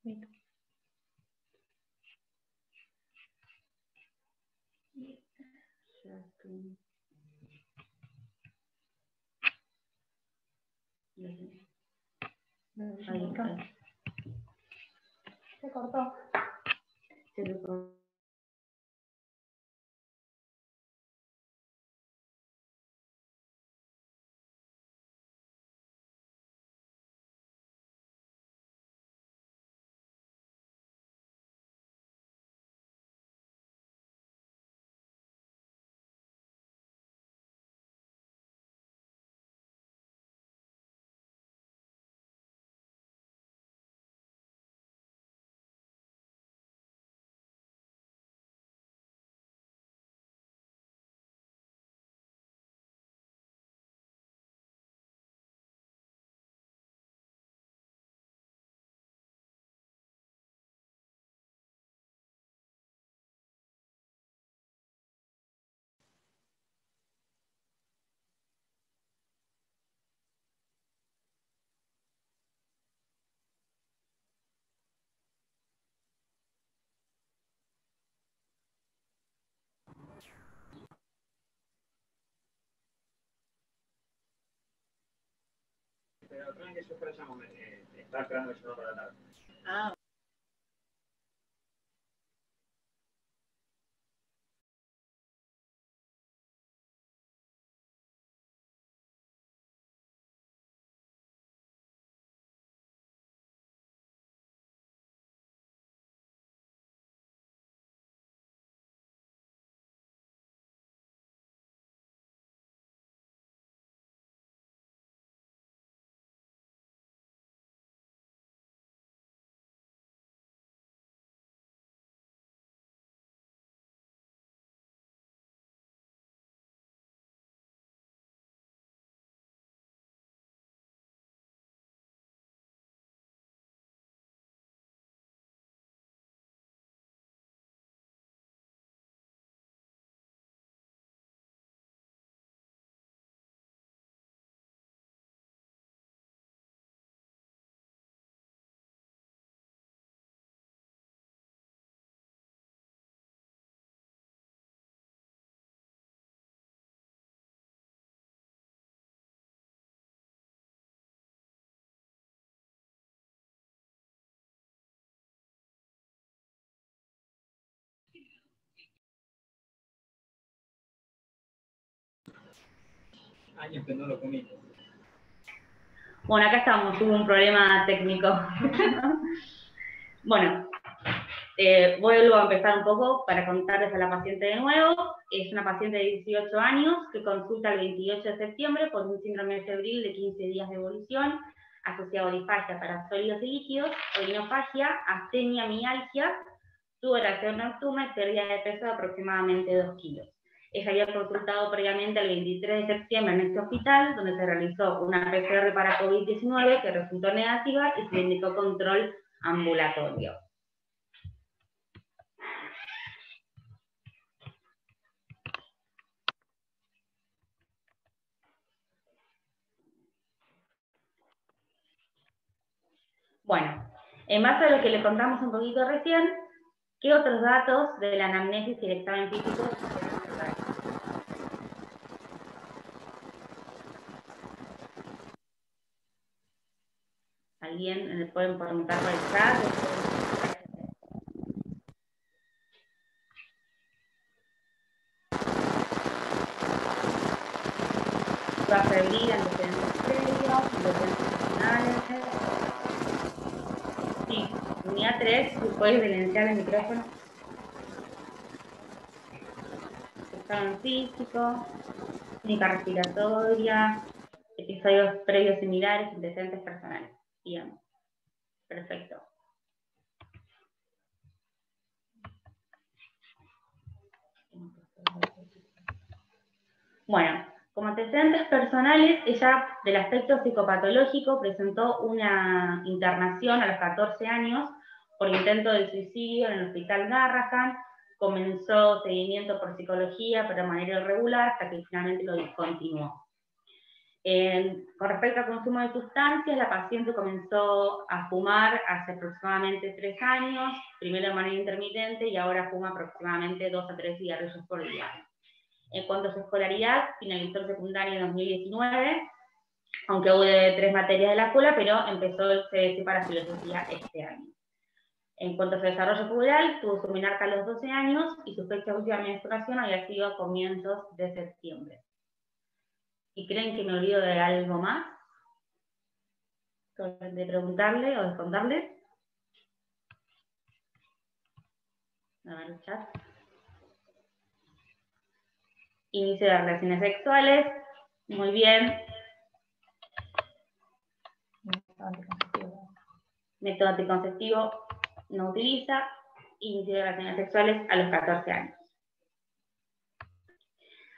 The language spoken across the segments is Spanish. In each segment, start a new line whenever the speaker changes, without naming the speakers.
Se cortó.
Pero creo que eso fue ese momento. Estaba esperando que se no para la tarde. Ah. Años que no lo comí.
Bueno, acá estamos, hubo un problema técnico. Bueno, vuelvo a empezar un poco para contarles a la paciente de nuevo. Es una paciente de 18 años que consulta el 28 de septiembre por un síndrome febril de 15 días de evolución, asociado a disfagia para sólidos y líquidos, orinofagia, astenia, mialgia, sudoración nocturna y pérdida de peso de aproximadamente 2 kilos. Ella había consultado previamente el 23 de septiembre en este hospital, donde se realizó una PCR para COVID-19 que resultó negativa y se le indicó control ambulatorio. Bueno, en base a lo que le contamos un poquito recién, ¿qué otros datos de la anamnesis y el examen físico? ¿Alguien le pueden preguntar por el chat? Va a servir antecedentes previos, antecedentes personales. Sí, unidad 3, ¿puedes silenciar el micrófono? Examen físico, clínica respiratoria, episodios previos similares, antecedentes personales. Bien, perfecto. Bueno, como antecedentes personales, ella del aspecto psicopatológico presentó una internación a los 14 años por intento de suicidio en el hospital Garrahan. Comenzó seguimiento por psicología, pero de manera irregular, hasta que finalmente lo discontinuó. Con respecto al consumo de sustancias, la paciente comenzó a fumar hace aproximadamente 3 años, primero de manera intermitente y ahora fuma aproximadamente 2 a 3 cigarrillos por día. En cuanto a su escolaridad, finalizó el secundario en 2019, aunque hubo 3 materias de la escuela, pero empezó el CBC para filosofía este año. En cuanto a su desarrollo puberal, tuvo su menarca a los 12 años y su fecha última de menstruación había sido a comienzos de septiembre. ¿Y creen que me olvido de algo más? ¿De preguntarle o de contarle? A ver, chat. Inicio de relaciones sexuales. Muy bien. Método anticonceptivo no utiliza. Inicio de relaciones sexuales a los 14 años.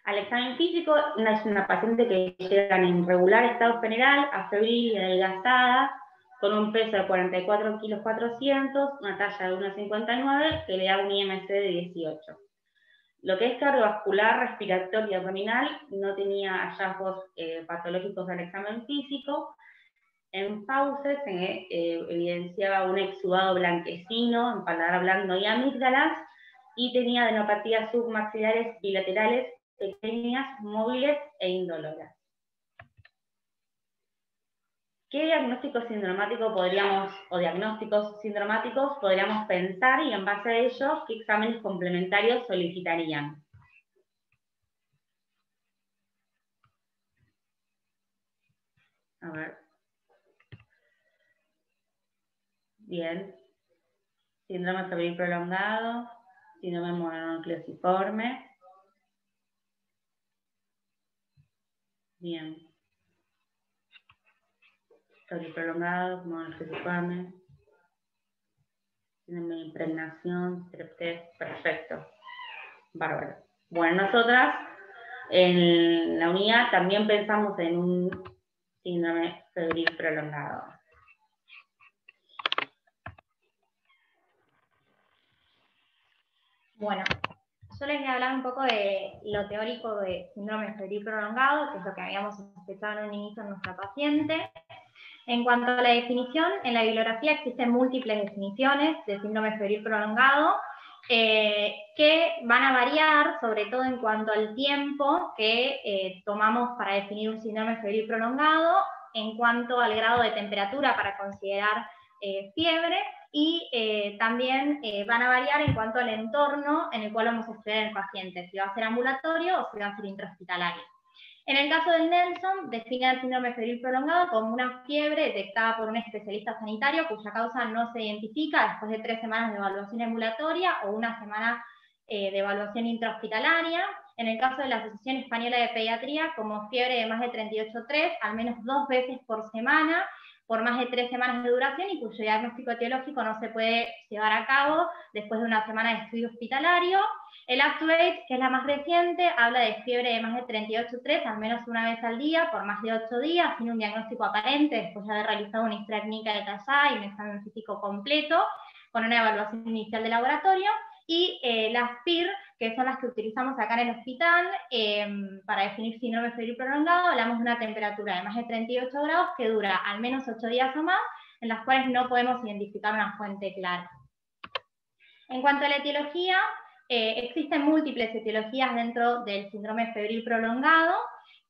Al examen físico, es una paciente que llega en irregular estado general, afebril y adelgazada, con un peso de 44 kilos 400, una talla de 1,59, que le da un IMC de 18. Lo que es cardiovascular, respiratorio y abdominal no tenía hallazgos patológicos al examen físico. En fauces evidenciaba un exudado blanquecino en paladar blando y amígdalas, y tenía adenopatías submaxilares bilaterales pequeñas, móviles e indoloras. ¿Qué diagnósticos sintomáticos podríamos pensar, y en base a ello, qué exámenes complementarios solicitarían? A ver. Bien. Síndrome febril prolongado, síndrome mononucleosiforme. Bien. Febril prolongado, mononucleosiforme. Síndrome de impregnación, strep-test, perfecto. Bárbaro. Bueno, nosotras en la unidad también pensamos en un síndrome febril prolongado.
Bueno, yo les voy a hablar un poco de lo teórico de síndrome febril prolongado, que es lo que habíamos explicado en un inicio en nuestra paciente. En cuanto a la definición, en la bibliografía existen múltiples definiciones de síndrome febril prolongado, que van a variar, sobre todo en cuanto al tiempo que tomamos para definir un síndrome febril prolongado, en cuanto al grado de temperatura para considerar fiebre, y también van a variar en cuanto al entorno en el cual vamos a estudiar el paciente, si va a ser ambulatorio o si va a ser intrahospitalario. En el caso del Nelson, define el síndrome febril prolongado como una fiebre detectada por un especialista sanitario cuya causa no se identifica después de 3 semanas de evaluación ambulatoria o 1 semana de evaluación intrahospitalaria. En el caso de la Asociación Española de Pediatría, como fiebre de más de 38,3, al menos 2 veces por semana, por más de 3 semanas de duración, y cuyo diagnóstico etiológico no se puede llevar a cabo después de 1 semana de estudio hospitalario. El UpToDate, que es la más reciente, habla de fiebre de más de 38,3, al menos 1 vez al día, por más de 8 días, sin un diagnóstico aparente, después de haber realizado una historia clínica detallada y un examen físico completo, con una evaluación inicial de laboratorio. Y las PIR, que son las que utilizamos acá en el hospital para definir síndrome febril prolongado, hablamos de una temperatura de más de 38 grados que dura al menos 8 días o más, en las cuales no podemos identificar una fuente clara. En cuanto a la etiología, existen múltiples etiologías dentro del síndrome febril prolongado.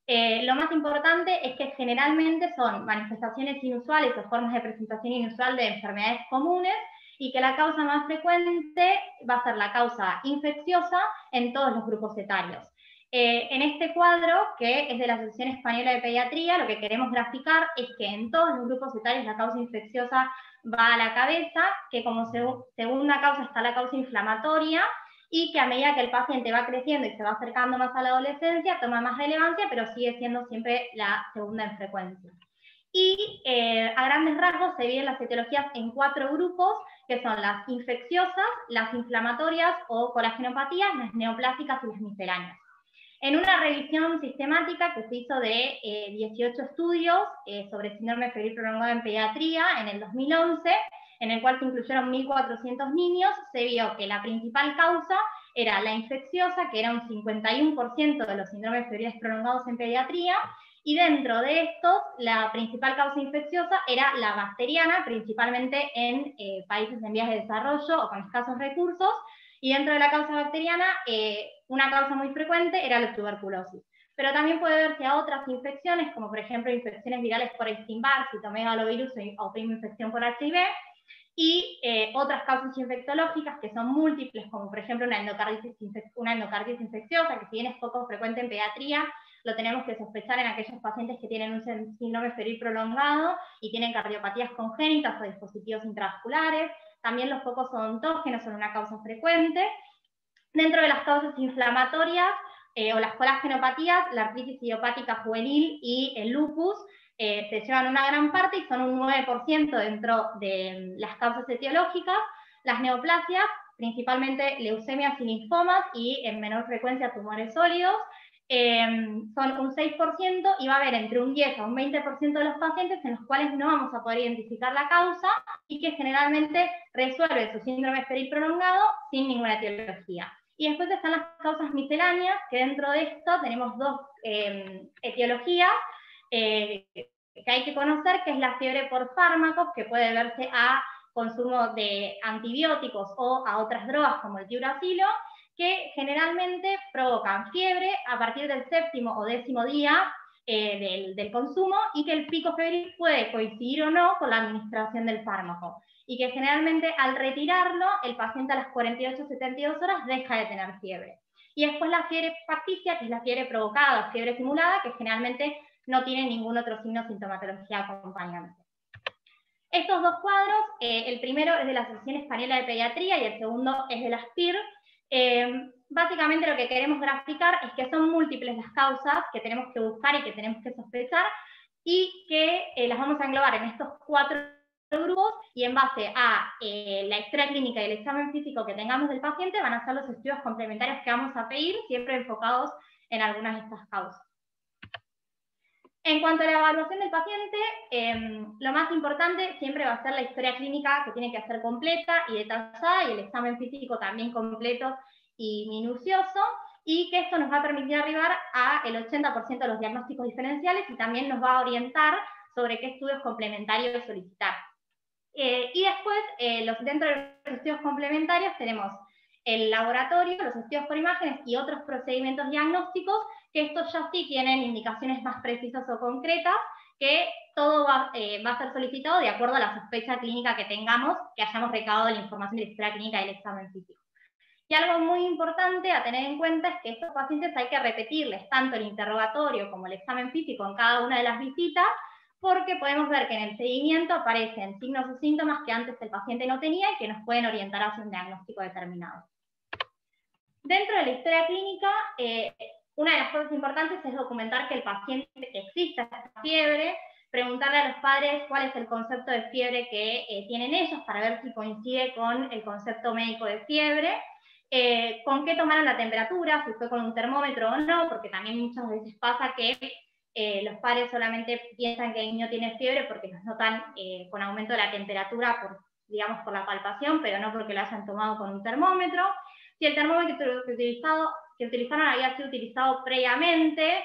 Lo más importante es que generalmente son manifestaciones inusuales o formas de presentación inusual de enfermedades comunes, y que la causa más frecuente va a ser la causa infecciosa en todos los grupos etarios. En este cuadro, que es de la Asociación Española de Pediatría, lo que queremos graficar es que en todos los grupos etarios la causa infecciosa va a la cabeza, que como segunda causa está la causa inflamatoria, y que a medida que el paciente va creciendo y se va acercando más a la adolescencia, toma más relevancia, pero sigue siendo siempre la segunda en frecuencia. Y a grandes rasgos se dividen las etiologías en 4 grupos, que son las infecciosas, las inflamatorias o colagenopatías, las neoplásicas y las misceláneas. En una revisión sistemática que se hizo de 18 estudios sobre síndrome febril prolongado en pediatría en el 2011, en el cual se incluyeron 1.400 niños, se vio que la principal causa era la infecciosa, que era un 51% de los síndromes febriles prolongados en pediatría, y dentro de estos, la principal causa infecciosa era la bacteriana, principalmente en países en vías de desarrollo o con escasos recursos, y dentro de la causa bacteriana, una causa muy frecuente era la tuberculosis. Pero también puede verse a otras infecciones, como por ejemplo infecciones virales por Epstein-Barr, citomegalovirus o prima infección por HIV, y otras causas infectológicas que son múltiples, como por ejemplo una endocarditis infecciosa, que si bien es poco frecuente en pediatría, lo tenemos que sospechar en aquellos pacientes que tienen un síndrome febril prolongado y tienen cardiopatías congénitas o dispositivos intravasculares. También los focos odontógenos son una causa frecuente. Dentro de las causas inflamatorias o las colagenopatías, la artritis idiopática juvenil y el lupus se llevan una gran parte y son un 9% dentro de las causas etiológicas. Las neoplasias, principalmente leucemias y linfomas y en menor frecuencia tumores sólidos, son un 6% y va a haber entre un 10 a un 20% de los pacientes en los cuales no vamos a poder identificar la causa y que generalmente resuelve su síndrome febril prolongado sin ninguna etiología. Y después están las causas misceláneas, que dentro de esto tenemos dos etiologías que hay que conocer, que es la fiebre por fármacos, que puede verse a consumo de antibióticos o a otras drogas como el tiuracilo, que generalmente provocan fiebre a partir del 7º o 10º día del consumo y que el pico febril puede coincidir o no con la administración del fármaco y que generalmente al retirarlo el paciente a las 48-72 horas deja de tener fiebre. Y después la fiebre facticia, que es la fiebre provocada o fiebre simulada, que generalmente no tiene ningún otro signo de sintomatología acompañante. Estos dos cuadros, el primero es de la Asociación Española de Pediatría y el segundo es de la SPIR. Básicamente lo que queremos graficar es que son múltiples las causas que tenemos que buscar y que tenemos que sospechar y que las vamos a englobar en estos 4 grupos y en base a la historia clínica y el examen físico que tengamos del paciente van a ser los estudios complementarios que vamos a pedir, siempre enfocados en algunas de estas causas. En cuanto a la evaluación del paciente, lo más importante siempre va a ser la historia clínica, que tiene que ser completa y detallada, y el examen físico también completo y minucioso, y que esto nos va a permitir arribar al 80% de los diagnósticos diferenciales y también nos va a orientar sobre qué estudios complementarios solicitar. Y después, dentro de los estudios complementarios tenemos el laboratorio, los estudios por imágenes y otros procedimientos diagnósticos, que estos ya sí tienen indicaciones más precisas o concretas, que todo va a ser solicitado de acuerdo a la sospecha clínica que tengamos, que hayamos recabado la información de la historia clínica y el examen físico. Y algo muy importante a tener en cuenta es que a estos pacientes hay que repetirles tanto el interrogatorio como el examen físico en cada una de las visitas, porque podemos ver que en el seguimiento aparecen signos o síntomas que antes el paciente no tenía y que nos pueden orientar hacia un diagnóstico determinado. Dentro de la historia clínica, una de las cosas importantes es documentar que el paciente existe esta fiebre, preguntarle a los padres cuál es el concepto de fiebre que tienen ellos para ver si coincide con el concepto médico de fiebre, con qué tomaron la temperatura, si fue con un termómetro o no, porque también muchas veces pasa que los padres solamente piensan que el niño tiene fiebre porque los notan con aumento de la temperatura digamos, por la palpación, pero no porque lo hayan tomado con un termómetro. Si el termómetro que utilizaron había sido utilizado previamente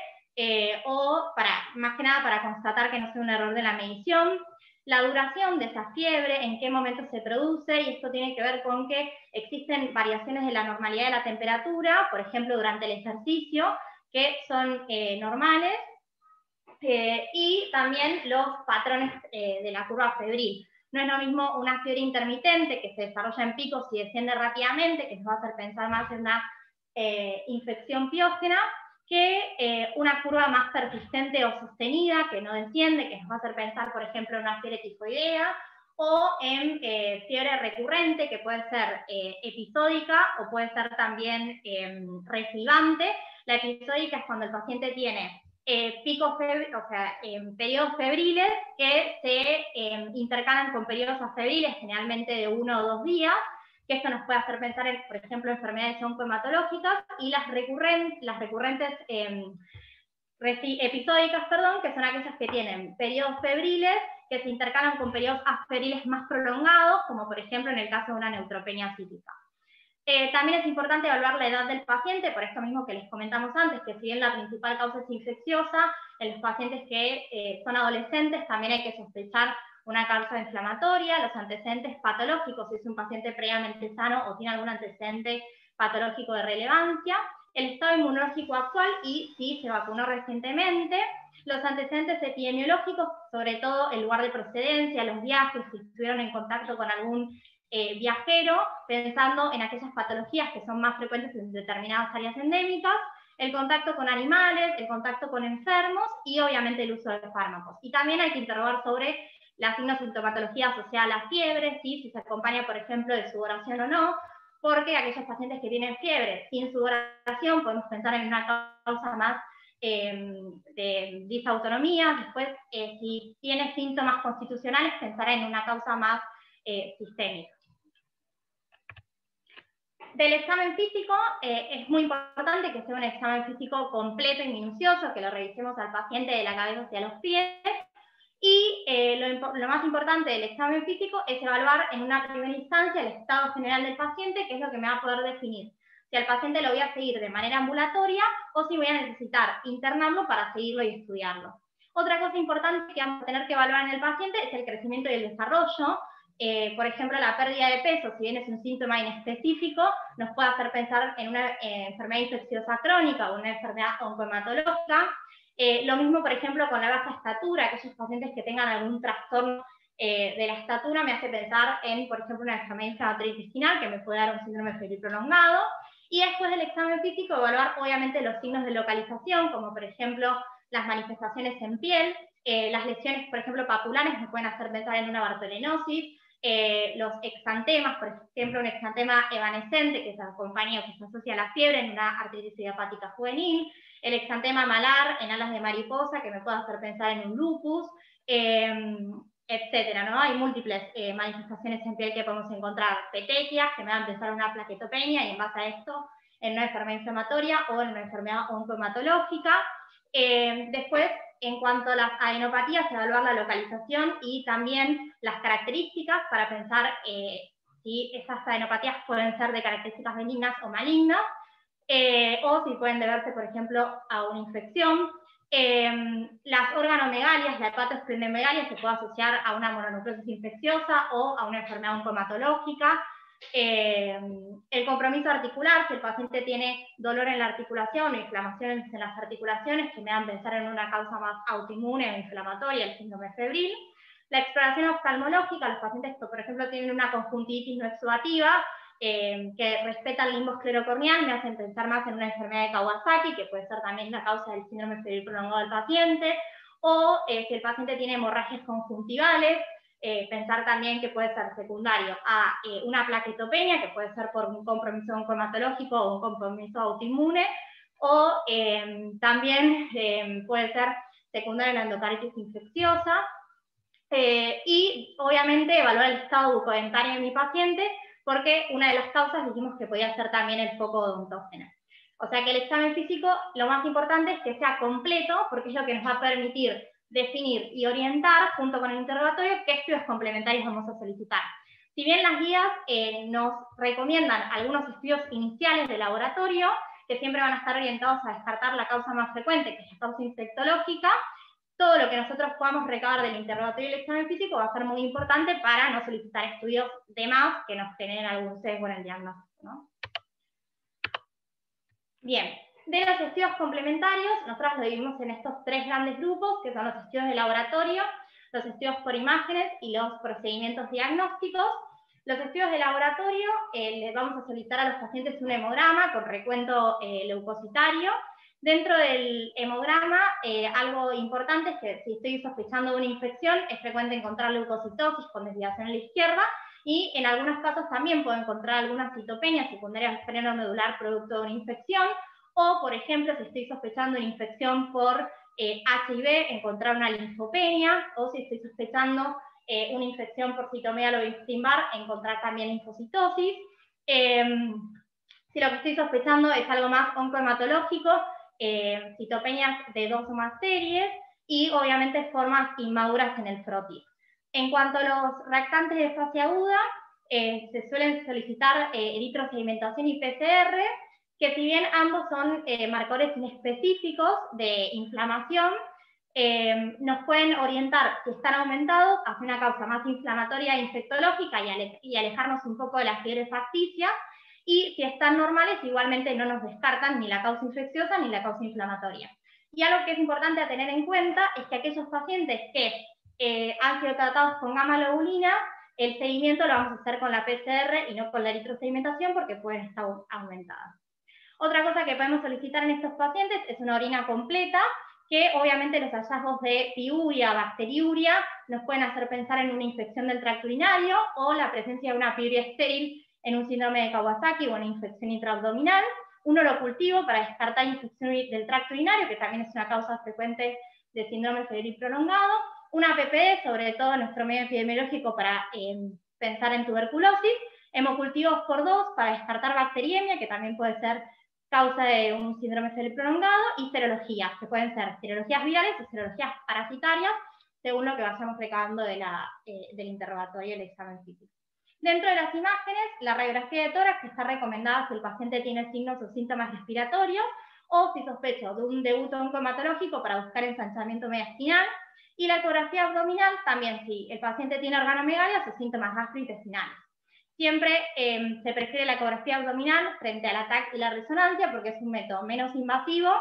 o más que nada para constatar que no sea un error de la medición. La duración de esa fiebre, en qué momento se produce, y esto tiene que ver con que existen variaciones de la normalidad de la temperatura, por ejemplo, durante el ejercicio, que son normales, y también los patrones de la curva febril. No es lo mismo una fiebre intermitente que se desarrolla en picos y desciende rápidamente, que nos va a hacer pensar más en una infección piógena, que una curva más persistente o sostenida, que no desciende, que nos va a hacer pensar, por ejemplo, en una fiebre tifoidea, o en fiebre recurrente, que puede ser episódica o puede ser también recidivante. La episódica es cuando el paciente tiene picos febriles, o sea, periodos febriles que se intercalan con periodos afebriles, generalmente de 1 o 2 días, que esto nos puede hacer pensar en, por ejemplo, enfermedades oncohematológicas, y las recurrentes episódicas, que son aquellas que tienen periodos febriles que se intercalan con periodos afebriles más prolongados, como por ejemplo en el caso de una neutropenia cítica. También es importante evaluar la edad del paciente, por esto mismo que les comentamos antes, que si bien la principal causa es infecciosa, En los pacientes que son adolescentes también hay que sospechar una causa inflamatoria, los antecedentes patológicos, si es un paciente previamente sano o tiene algún antecedente patológico de relevancia, el estado inmunológico actual y si se vacunó recientemente, los antecedentes epidemiológicos, sobre todo el lugar de procedencia, los viajes, si estuvieron en contacto con algún viajero, pensando en aquellas patologías que son más frecuentes en determinadas áreas endémicas, el contacto con animales, el contacto con enfermos y obviamente el uso de fármacos. Y también hay que interrogar sobre la signosintomatología asociada a la fiebre, ¿sí? Si se acompaña, por ejemplo, de sudoración o no, porque aquellos pacientes que tienen fiebre sin sudoración podemos pensar en una causa más de disautonomía. Después, si tiene síntomas constitucionales, pensar en una causa más sistémica. Del examen físico, es muy importante que sea un examen físico completo y minucioso, que lo revisemos al paciente de la cabeza hacia los pies. Y lo más importante del examen físico es evaluar en una primera instancia el estado general del paciente, que es lo que me va a poder definir si al paciente lo voy a seguir de manera ambulatoria o si voy a necesitar internarlo para seguirlo y estudiarlo. Otra cosa importante que vamos a tener que evaluar en el paciente es el crecimiento y el desarrollo. Por ejemplo, la pérdida de peso, si bien es un síntoma inespecífico, nos puede hacer pensar en una enfermedad infecciosa crónica o una enfermedad oncohematológica. Lo mismo, por ejemplo, con la baja estatura, aquellos pacientes que tengan algún trastorno de la estatura me hace pensar en, por ejemplo, una enfermedad inflamatoria intestinal que me puede dar un síndrome febril prolongado. Y después del examen físico, evaluar obviamente los signos de localización, como por ejemplo las manifestaciones en piel, las lesiones, por ejemplo, papulares me pueden hacer pensar en una bartolinosis, los exantemas, por ejemplo, un exantema evanescente que se acompaña o que se asocia a la fiebre en una artritis idiopática juvenil, el exantema malar en alas de mariposa que me puede hacer pensar en un lupus, etcétera, ¿no? Hay múltiples manifestaciones en piel que podemos encontrar, petequias que me van a pensar en una plaquetopenia y en base a esto en una enfermedad inflamatoria o en una enfermedad oncohematológica. Después, en cuanto a las adenopatías, evaluar la localización y también las características para pensar si esas adenopatías pueden ser de características benignas o malignas, o si pueden deberse, por ejemplo, a una infección. Las organomegalias, la hepatoesplenomegalia se puede asociar a una mononucleosis infecciosa o a una enfermedad oncohematológica. El compromiso articular, si el paciente tiene dolor en la articulación o inflamaciones en las articulaciones que me dan pensar en una causa más autoinmune o inflamatoria, el síndrome febril. La exploración oftalmológica, los pacientes que, por ejemplo, tienen una conjuntivitis no exudativa, que respeta el limbo esclerocorneal, me hacen pensar más en una enfermedad de Kawasaki, que puede ser también la causa del síndrome febril prolongado del paciente, o si el paciente tiene hemorragias conjuntivales, pensar también que puede ser secundario a una plaquetopenia, que puede ser por un compromiso oncohematológico o un compromiso autoinmune, o también puede ser secundario a la endocaritis infecciosa, y obviamente evaluar el estado bucodentario de mi paciente, porque una de las causas dijimos que podía ser también el foco odontógeno. O sea que el examen físico, lo más importante es que sea completo, porque es lo que nos va a permitir definir y orientar, junto con el interrogatorio, qué estudios complementarios vamos a solicitar. Si bien las guías nos recomiendan algunos estudios iniciales de laboratorio, que siempre van a estar orientados a descartar la causa más frecuente, que es la causa infectológica, todo lo que nosotros podamos recabar del interrogatorio y el examen físico va a ser muy importante para no solicitar estudios de más que nos generen algún sesgo en el diagnóstico, ¿no? Bien, de los estudios complementarios, nosotros lo dividimos en estos tres grandes grupos, que son los estudios de laboratorio, los estudios por imágenes y los procedimientos diagnósticos. Los estudios de laboratorio, les vamos a solicitar a los pacientes un hemograma con recuento leucocitario. Dentro del hemograma, algo importante es que si estoy sospechando de una infección, es frecuente encontrar leucocitosis con desviación a la izquierda, y en algunos casos también puedo encontrar alguna citopenia secundaria al freno medular producto de una infección, o por ejemplo, si estoy sospechando una infección por HIV, encontrar una linfopenia, o si estoy sospechando una infección por citomegalo Epstein-Barr, encontrar también linfocitosis. Si lo que estoy sospechando es algo más oncohematológico, citopenias de 2 o más series, y obviamente formas inmaduras en el frotis. En cuanto a los reactantes de fase aguda, se suelen solicitar eritrosedimentación y PCR, que si bien ambos son marcadores inespecíficos de inflamación, nos pueden orientar, si están aumentados, hacia una causa más inflamatoria e infectológica y alejarnos un poco de las fiebres facticias, y si están normales, igualmente no nos descartan ni la causa infecciosa ni la causa inflamatoria. Y algo que es importante a tener en cuenta es que aquellos pacientes que han sido tratados con gamma-globulina, el seguimiento lo vamos a hacer con la PCR y no con la eritrosedimentación porque pueden estar aumentadas. Otra cosa que podemos solicitar en estos pacientes es una orina completa, que obviamente los hallazgos de piuria, bacteriuria, nos pueden hacer pensar en una infección del tracto urinario o la presencia de una piuria estéril en un síndrome de Kawasaki o una infección intraabdominal. Un orocultivo para descartar infección del tracto urinario, que también es una causa frecuente de síndrome febril prolongado. Una PPD, sobre todo en nuestro medio epidemiológico, para pensar en tuberculosis. Hemocultivos por 2 para descartar bacteriemia, que también puede ser causa de un síndrome febril prolongado, y serologías, que pueden ser serologías virales o serologías parasitarias, según lo que vayamos recabando de del interrogatorio y el examen físico. Dentro de las imágenes, la radiografía de tórax está recomendada si el paciente tiene signos o síntomas respiratorios, o si sospecho de un debut oncohematológico para buscar ensanchamiento mediastinal, y la ecografía abdominal también si el paciente tiene organomegalias o síntomas gastrointestinales. Siempre se prefiere la ecografía abdominal frente a la TAC y la resonancia porque es un método menos invasivo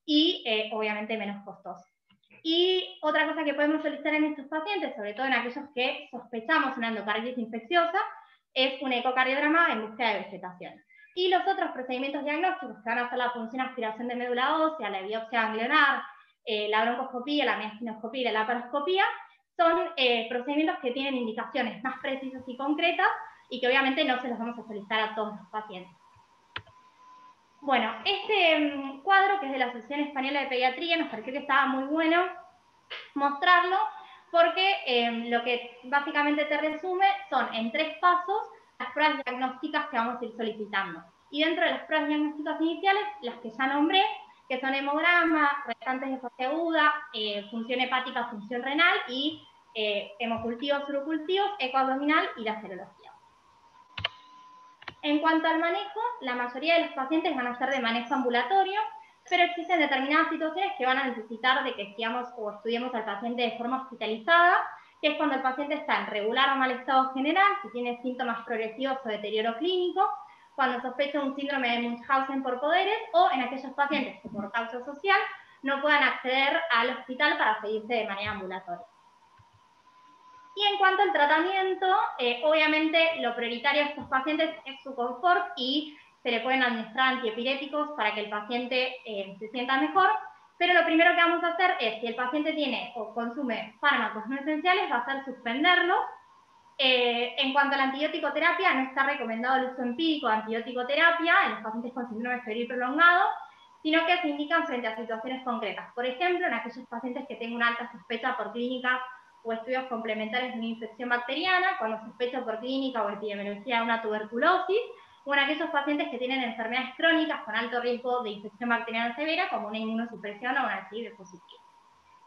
y obviamente menos costoso. Y otra cosa que podemos solicitar en estos pacientes, sobre todo en aquellos que sospechamos una endocarditis infecciosa, es un ecocardiograma en búsqueda de vegetación. Y los otros procedimientos diagnósticos que van a ser la punción aspiración de médula ósea, la biopsia ganglionar, la broncoscopía, la mediastinoscopía y la laparoscopía, son procedimientos que tienen indicaciones más precisas y concretas y que obviamente no se los vamos a solicitar a todos los pacientes. Bueno, este cuadro, que es de la Asociación Española de Pediatría, nos pareció que estaba muy bueno mostrarlo, porque lo que básicamente te resume son en 3 pasos las pruebas diagnósticas que vamos a ir solicitando. Y dentro de las pruebas diagnósticas iniciales, las que ya nombré, que son hemograma, restantes de fase aguda, función hepática, función renal y hemocultivos, urocultivos, ecoabdominal y la serología. En cuanto al manejo, la mayoría de los pacientes van a ser de manejo ambulatorio, pero existen determinadas situaciones que van a necesitar de que sigamos o estudiemos al paciente de forma hospitalizada, que es cuando el paciente está en regular o mal estado general, si tiene síntomas progresivos o deterioro clínico, cuando sospecha un síndrome de Munchausen por poderes, o en aquellos pacientes que por causa social no puedan acceder al hospital para seguirse de manera ambulatoria. Y en cuanto al tratamiento, obviamente lo prioritario de estos pacientes es su confort y se le pueden administrar antiepiréticos para que el paciente se sienta mejor, pero lo primero que vamos a hacer es, si el paciente tiene o consume fármacos no esenciales, va a ser suspenderlo. En cuanto a la antibiótico terapia, no está recomendado el uso empírico de antibiótico terapia en los pacientes con síndrome febril prolongado, sino que se indican frente a situaciones concretas. Por ejemplo, en aquellos pacientes que tengan una alta sospecha por clínica o estudios complementarios de una infección bacteriana, cuando sospecha por clínica o epidemiología de una tuberculosis, o en aquellos pacientes que tienen enfermedades crónicas con alto riesgo de infección bacteriana severa, como una inmunosupresión o una HIV positiva.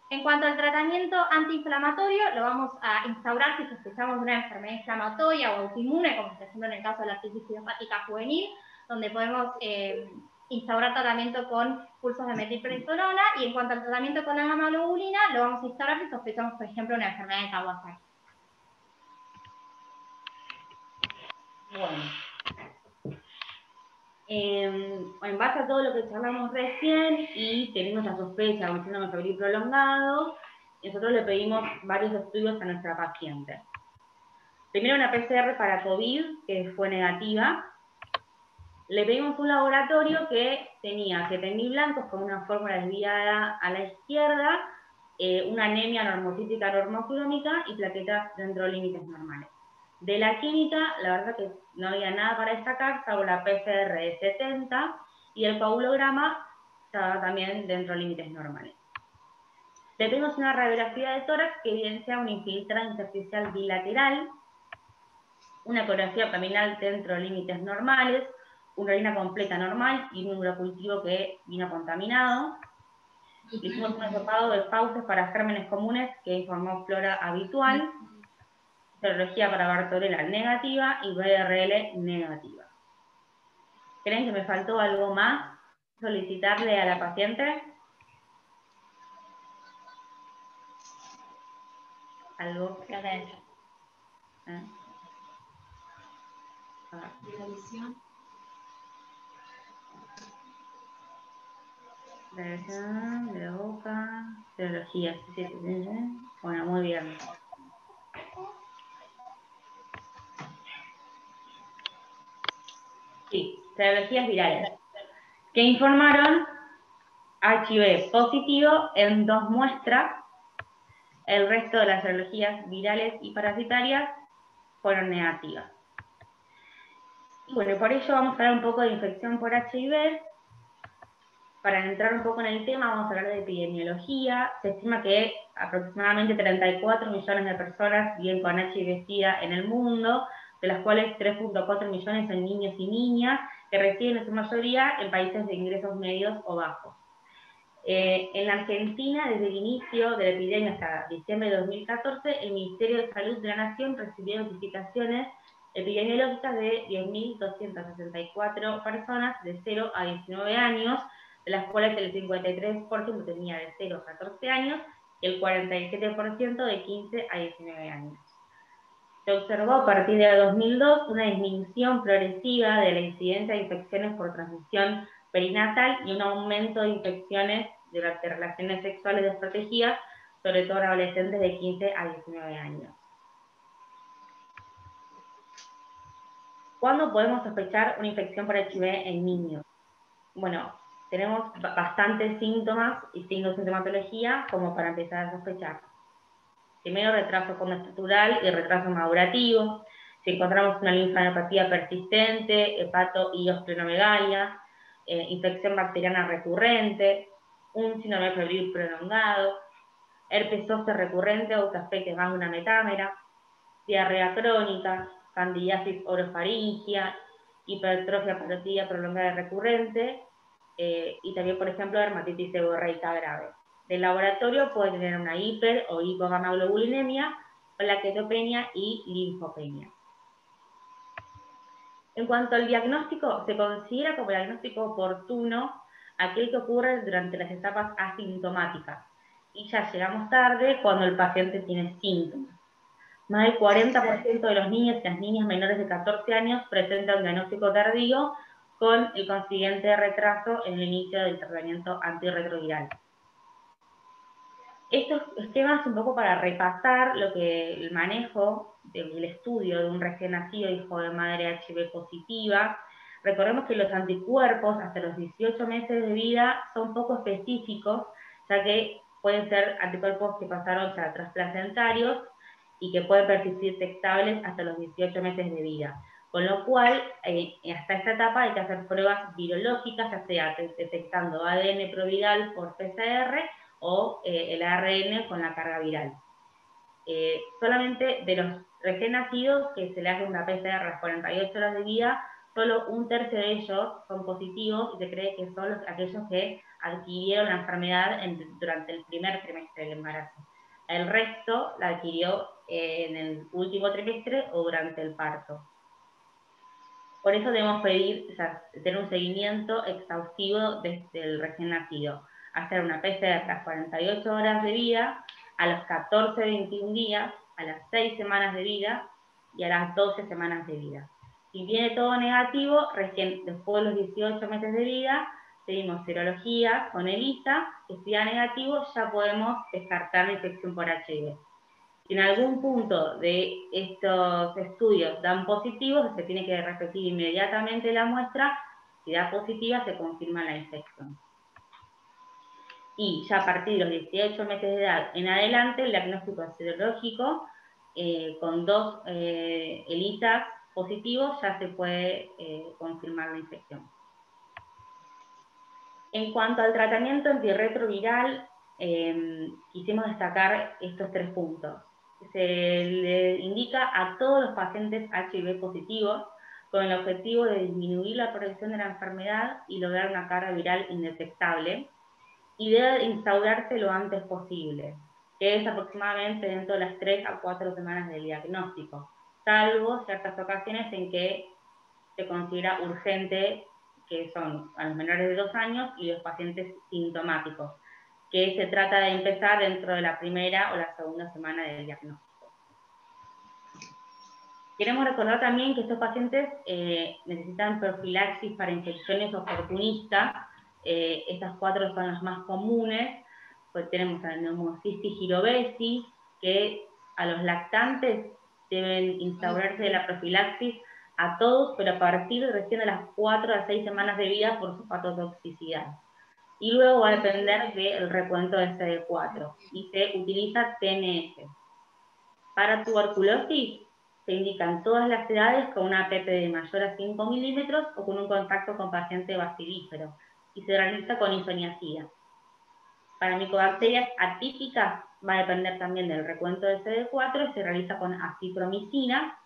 En cuanto al tratamiento antiinflamatorio, lo vamos a instaurar si sospechamos de una enfermedad inflamatoria o autoinmune, como por ejemplo en el caso de la artritis idiopática juvenil, donde podemos instaurar tratamiento con pulsos de metilprednisolona, y en cuanto al tratamiento con la gamma-globulina, lo vamos a instaurar si sospechamos, por ejemplo, una enfermedad de Kawasaki.
Bueno. En base a todo lo que charlamos recién y teniendo esta sospecha de un síndrome febril prolongado, nosotros le pedimos varios estudios a nuestra paciente. Primero una PCR para COVID, que fue negativa. Le pedimos un laboratorio que tenía 7.000 blancos con una fórmula desviada a la izquierda, una anemia normocítica normoclónica y plaquetas dentro de límites normales. De la química, la verdad que no había nada para destacar, salvo la PCR de 70 y el coagulograma estaba también dentro de límites normales. Le pedimos una radiografía de tórax que evidencia una infiltrada intersticial bilateral, una ecografía abdominal dentro de límites normales, una orina completa normal y un urocultivo que vino contaminado. Le hicimos un hisopado de fauces para gérmenes comunes que informó flora habitual, serología para Bartonella negativa y BRL negativa. ¿Creen que me faltó algo más solicitarle a la paciente? algo.
Creo que entra.
La visión.
De la boca, serología. Sí. Bueno, muy bien. Sí, serologías virales, que informaron HIV positivo en 2 muestras. El resto de las serologías virales y parasitarias fueron negativas. Y bueno, por ello vamos a hablar un poco de infección por HIV. Para entrar un poco en el tema, vamos a hablar de epidemiología. Se estima que aproximadamente 34 millones de personas viven con HIV-Sida en el mundo, de las cuales 3.4 millones son niños y niñas, que residen en su mayoría en países de ingresos medios o bajos. En la Argentina, desde el inicio de la epidemia hasta diciembre de 2014, el Ministerio de Salud de la Nación recibió notificaciones epidemiológicas de 10.264 personas de 0 a 19 años, de las cuales el 53% tenía de 0 a 14 años y el 47% de 15 a 19 años. Se observó a partir de 2002 una disminución progresiva de la incidencia de infecciones por transmisión perinatal y un aumento de infecciones durante relaciones sexuales desprotegidas, sobre todo en adolescentes de 15 a 19 años. ¿Cuándo podemos sospechar una infección por HIV en niños? Bueno, tenemos bastantes síntomas y signos de sintomatología como para empezar a sospechar. Primero, retraso conductual y retraso madurativo. Si encontramos una linfadenopatía persistente, hepato y esplenomegalia, infección bacteriana recurrente, un síndrome febril prolongado, herpes zóster recurrente o que afecte más de una metámera, diarrea crónica, candidiasis orofaringia, hipertrofia parotídea prolongada y recurrente, y también, por ejemplo, dermatitis seborreica grave. Del laboratorio puede tener una hiper o hipogamaglobulinemia, plaquetopenia y linfopenia. En cuanto al diagnóstico, se considera como diagnóstico oportuno aquel que ocurre durante las etapas asintomáticas, y ya llegamos tarde cuando el paciente tiene síntomas. Más del 40% de los niños y las niñas menores de 14 años presentan un diagnóstico tardío con el consiguiente retraso en el inicio del tratamiento antirretroviral. Estos esquemas un poco para repasar lo que el manejo del estudio de un recién nacido hijo de madre HIV positiva. Recordemos que los anticuerpos hasta los 18 meses de vida son poco específicos, ya que pueden ser anticuerpos que pasaron ya transplacentarios y que pueden persistir detectables hasta los 18 meses de vida. Con lo cual, hasta esta etapa hay que hacer pruebas virológicas, ya sea detectando ADN proviral por PCR o el ARN con la carga viral. Solamente de los recién nacidos que se le hace una PCR a las 48 horas de vida, solo 1/3 de ellos son positivos y se cree que son aquellos que adquirieron la enfermedad durante el primer trimestre del embarazo. El resto la adquirió en el último trimestre o durante el parto. Por eso debemos tener un seguimiento exhaustivo desde el recién nacido. Hacer una PCR a las 48 horas de vida, a los 14-21 días, a las 6 semanas de vida y a las 12 semanas de vida. Si viene todo negativo, recién después de los 18 meses de vida, pedimos serología con ELISA, que si da negativo ya podemos descartar la infección por HIV. Si en algún punto de estos estudios dan positivos, se tiene que repetir inmediatamente la muestra. Si da positiva, se confirma la infección. Y ya a partir de los 18 meses de edad en adelante, el diagnóstico serológico con 2 ELISAs positivos ya se puede confirmar la infección. En cuanto al tratamiento antirretroviral, quisimos destacar estos 3 puntos. Se le indica a todos los pacientes HIV positivos con el objetivo de disminuir la progresión de la enfermedad y lograr una carga viral indetectable, y debe instaurarse lo antes posible, que es aproximadamente dentro de las 3 a 4 semanas del diagnóstico, salvo ciertas ocasiones en que se considera urgente, que son a los menores de 2 años y los pacientes sintomáticos, que se trata de empezar dentro de la primera o la segunda semana del diagnóstico. Queremos recordar también que estos pacientes necesitan profilaxis para infecciones oportunistas. Estas 4 son las más comunes. Pues tenemos la neumocistis girovesis, que a los lactantes deben instaurarse la profilaxis a todos, pero a partir recién de las 4 a 6 semanas de vida por su patotoxicidad. Y luego va a depender del recuento de CD4 y se utiliza TNF. Para tuberculosis se indican todas las edades con una PP de mayor a 5 milímetros o con un contacto con paciente bacilífero y se realiza con isoniazida. Para micobacterias atípicas va a depender también del recuento de CD4 y se realiza con acitromicina,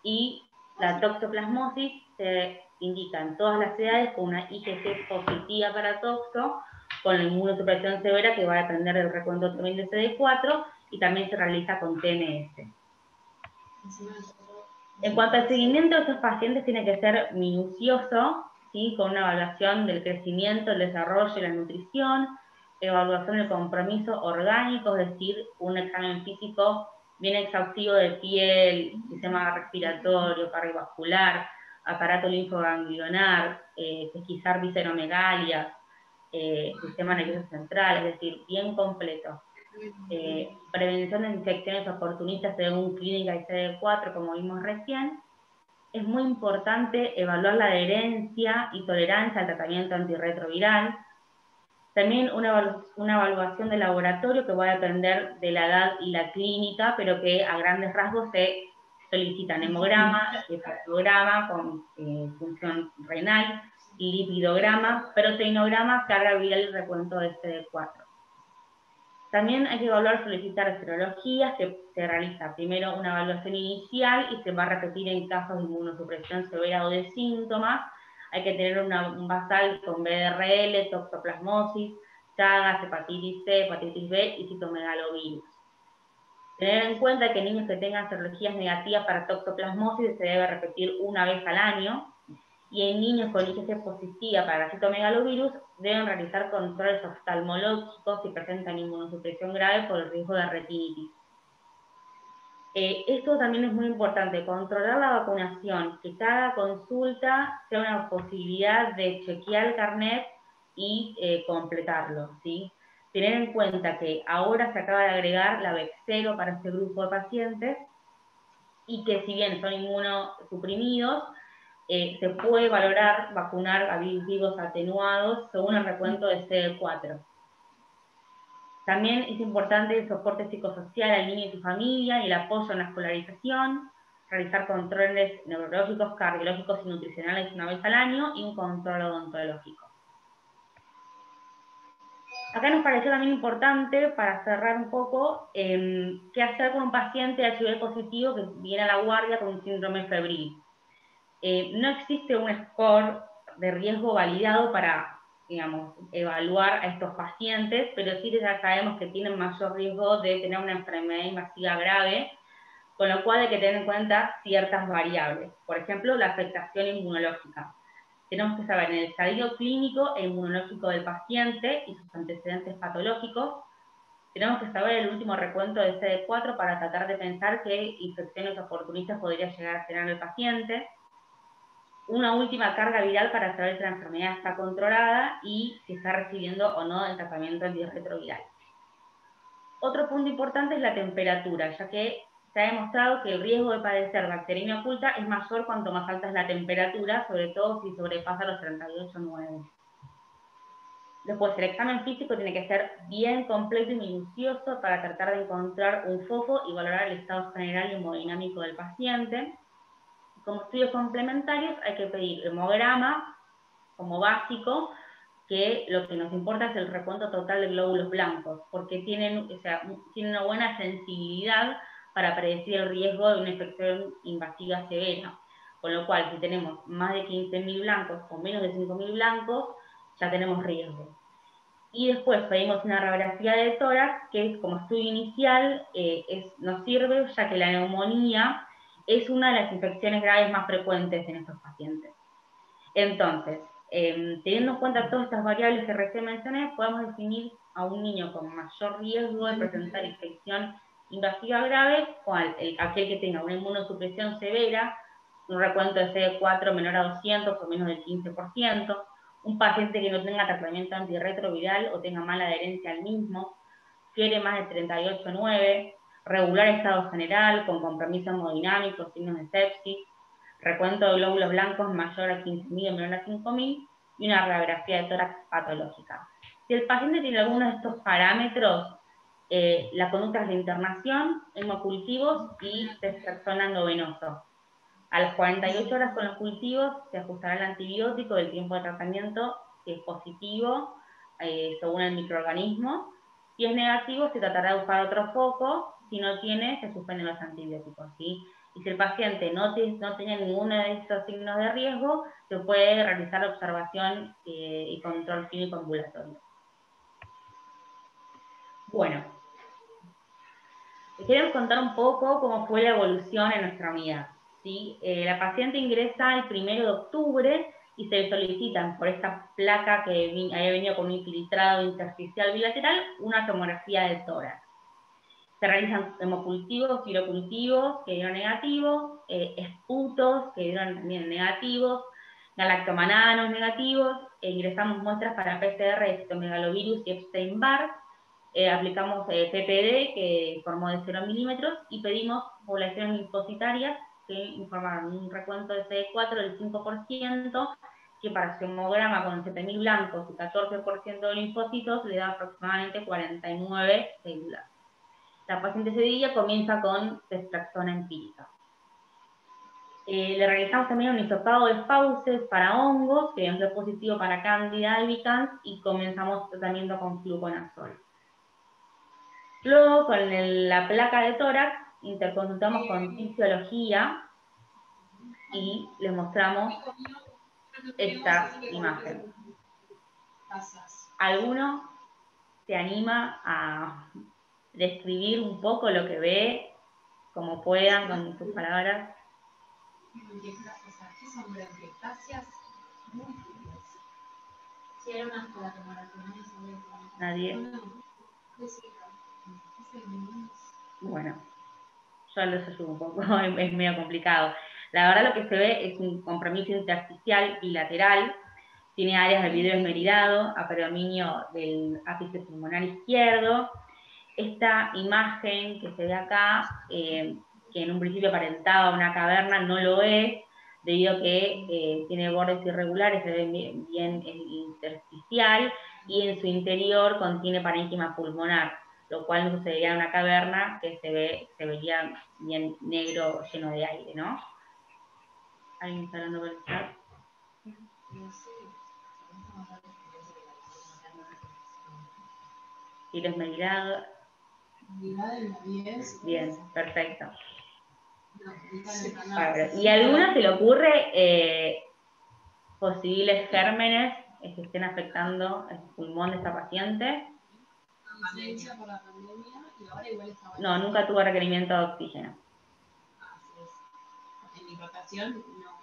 y la toxoplasmosis se indica en todas las edades con una IgG positiva para toxo, con la inmunosupresión severa que va a depender del recuento también de CD4 y también se realiza con TNF. En cuanto al seguimiento de estos pacientes tiene que ser minucioso, ¿sí? Con una evaluación del crecimiento, el desarrollo y la nutrición, evaluación del compromiso orgánico, es decir, un examen físico bien exhaustivo de piel, sistema respiratorio, cardiovascular, aparato linfoganglionar, pesquisar visceromegalias, sistema nervioso central, es decir, bien completo. Prevención de infecciones oportunistas según clínica y CD4, como vimos recién. Es muy importante evaluar la adherencia y tolerancia al tratamiento antirretroviral. También una evaluación de laboratorio que va a depender de la edad y la clínica, pero que a grandes rasgos se solicitan hemograma, hepatograma con función renal, lipidograma, proteinograma, carga viral y recuento de CD4. También hay que solicitar serologías, que se realiza primero una evaluación inicial y se va a repetir en casos de inmunosupresión severa o de síntomas. Hay que tener un basal con BDRL, toxoplasmosis, Chagas, hepatitis C, hepatitis B y citomegalovirus. Tener en cuenta que niños que tengan serologías negativas para toxoplasmosis se debe repetir una vez al año, y en niños con IgG positiva para citomegalovirus deben realizar controles oftalmológicos si presentan inmunosupresión grave por el riesgo de retinitis. Esto también es muy importante, controlar la vacunación, que cada consulta sea una posibilidad de chequear el carnet y completarlo, ¿sí? Tener en cuenta que ahora se acaba de agregar la Bexsero para este grupo de pacientes y que si bien son inmunosuprimidos, se puede valorar vacunar a virus vivos atenuados según el recuento de CD4. También es importante el soporte psicosocial al niño y su familia y el apoyo en la escolarización, realizar controles neurológicos, cardiológicos y nutricionales una vez al año y un control odontológico. Acá nos pareció también importante, para cerrar un poco, qué hacer con un paciente HIV positivo que viene a la guardia con un síndrome febril. No existe un score de riesgo validado para, digamos, evaluar a estos pacientes, pero sí ya sabemos que tienen mayor riesgo de tener una enfermedad invasiva grave, con lo cual hay que tener en cuenta ciertas variables. Por ejemplo, la afectación inmunológica. Tenemos que saber en el estadio clínico e inmunológico del paciente y sus antecedentes patológicos. Tenemos que saber el último recuento de CD4 para tratar de pensar qué infecciones oportunistas podría llegar a tener el paciente. Una última carga viral para saber si la enfermedad está controlada y si está recibiendo o no el tratamiento antirretroviral. Otro punto importante es la temperatura, ya que se ha demostrado que el riesgo de padecer bacteriemia oculta es mayor cuanto más alta es la temperatura, sobre todo si sobrepasa los 38,9. Después, el examen físico tiene que ser bien completo y minucioso para tratar de encontrar un foco y valorar el estado general y hemodinámico del paciente. Como estudios complementarios hay que pedir hemograma como básico, que lo que nos importa es el recuento total de glóbulos blancos, porque tienen una buena sensibilidad para predecir el riesgo de una infección invasiva severa. Con lo cual, si tenemos más de 15.000 blancos o menos de 5.000 blancos, ya tenemos riesgo. Y después pedimos una radiografía de tórax, que como estudio inicial nos sirve, ya que la neumonía es una de las infecciones graves más frecuentes en estos pacientes. Entonces, teniendo en cuenta todas estas variables que recién mencioné, podemos definir a un niño con mayor riesgo de presentar infección invasiva grave, aquel que tenga una inmunosupresión severa, un recuento de CD4 menor a 200 o menos del 15%, un paciente que no tenga tratamiento antirretroviral o tenga mala adherencia al mismo, fiebre más de 38,9, regular estado general con compromiso hemodinámico, signos de sepsis, recuento de glóbulos blancos mayor a 15.000 o menor a 5.000 y una radiografía de tórax patológica. Si el paciente tiene alguno de estos parámetros, la conducta es de internación, hemocultivos y ceftriaxona endovenoso. A las 48 horas con los cultivos se ajustará el antibiótico del tiempo de tratamiento, si es positivo, según el microorganismo. Si es negativo, se tratará de buscar otro foco. Si no tiene, se suspenden los antibióticos, ¿sí? Y si el paciente no tiene ninguno de estos signos de riesgo, se puede realizar observación y control clínico ambulatorio. Bueno, les queremos contar un poco cómo fue la evolución en nuestra unidad, ¿sí? La paciente ingresa el 1 de octubre y se le solicitan por esta placa que había venido con un infiltrado intersticial bilateral, una tomografía del tórax. Se realizan hemocultivos, filocultivos que dieron negativos, esputos que dieron también negativos, galactomananos negativos, ingresamos muestras para PCR de citomegalovirus y Epstein-Barr, aplicamos PPD que informó de 0 milímetros y pedimos poblaciones linfocitarias que informaron un recuento de CD4 del 5%, que para su hemograma con 7.000 blancos y 14% de linfocitos le da aproximadamente 49 células. La paciente ese día comienza con ceftriaxona empírica. Le realizamos también un hisopado de fauces para hongos, que dio positivo para Candida albicans, y comenzamos tratamiento con fluconazol. Luego, con la placa de tórax, interconsultamos con fisiología y les mostramos esta imagen. ¿Alguno se anima a describir un poco lo que ve, como puedan, con sus palabras?
¿Qué son bronquiectasias? Si era una colaboración,
¿Nadie? Bueno, yo les ayudo un poco, es medio complicado. La verdad lo que se ve es un compromiso intersticial bilateral, tiene áreas del vidrio esmerilado, a predominio del ápice pulmonar izquierdo. Esta imagen que se ve acá, que en un principio aparentaba una caverna, no lo es, debido a que tiene bordes irregulares, se ve bien el intersticial, y en su interior contiene parénquima pulmonar, lo cual no sucedería en una caverna que se vería bien negro, lleno de aire, ¿no? ¿Alguien está hablando por el chat? Y los esmerilado. Bien, perfecto. ¿Y a alguno se le ocurre posibles gérmenes que estén afectando el pulmón de esta paciente? No, nunca tuvo requerimiento de oxígeno.
En mi rotación, no.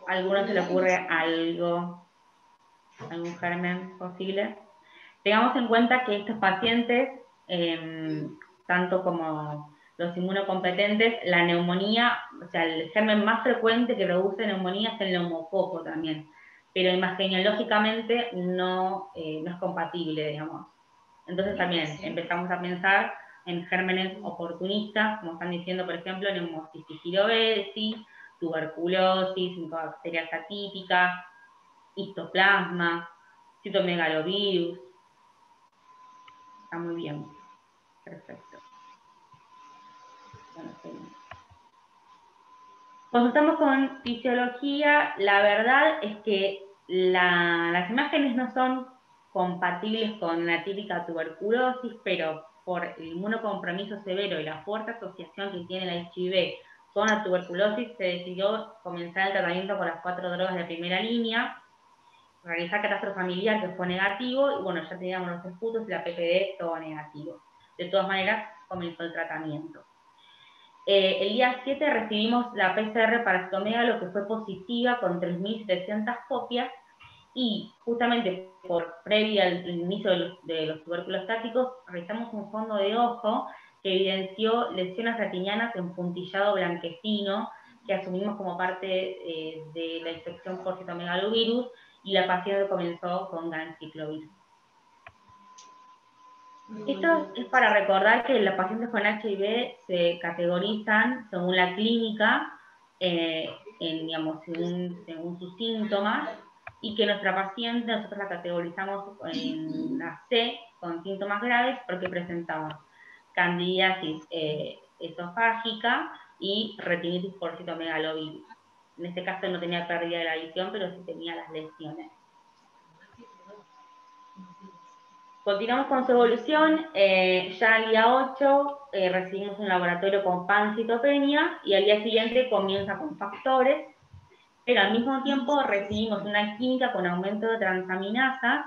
¿A alguno se le ocurre algo, algún germen posible? Tengamos en cuenta que estos pacientes, tanto como los inmunocompetentes, la neumonía, o sea, el germen más frecuente que produce neumonía es el neumococo también, pero imageneológicamente no es compatible, digamos. Entonces también empezamos a pensar en gérmenes oportunistas, como están diciendo, por ejemplo, neumocistis girovesis, tuberculosis, bacterias atípicas, histoplasma, citomegalovirus. Está muy bien. Perfecto. Bueno, seguimos. Consultamos con fisiología. La verdad es que las imágenes no son compatibles con la típica tuberculosis, pero por el inmunocompromiso severo y la fuerte asociación que tiene la HIV con la tuberculosis, se decidió comenzar el tratamiento con las 4 drogas de primera línea, realizar catastro familiar, que fue negativo, y bueno, ya teníamos los esputos y la PPD, todo negativo. De todas maneras, comenzó el tratamiento. El día 7 recibimos la PCR para citomegalo, que fue positiva con 3.700 copias, y justamente previa al inicio de los tubérculos estáticos, realizamos un fondo de ojo que evidenció lesiones retinianas en puntillado blanquecino, que asumimos como parte de la infección por citomegalovirus, y la paciente comenzó con ganciclovir. Esto es para recordar que los pacientes con HIV se categorizan según la clínica, según sus síntomas, y que nuestra paciente nosotros la categorizamos en la C con síntomas graves porque presentaba candidiasis esofágica y retinitis por citomegalovirus. En este caso no tenía pérdida de la visión, pero sí tenía las lesiones. Continuamos con su evolución. Ya al día 8 recibimos un laboratorio con pancitopenia y al día siguiente comienza con factores, pero al mismo tiempo recibimos una clínica con aumento de transaminasas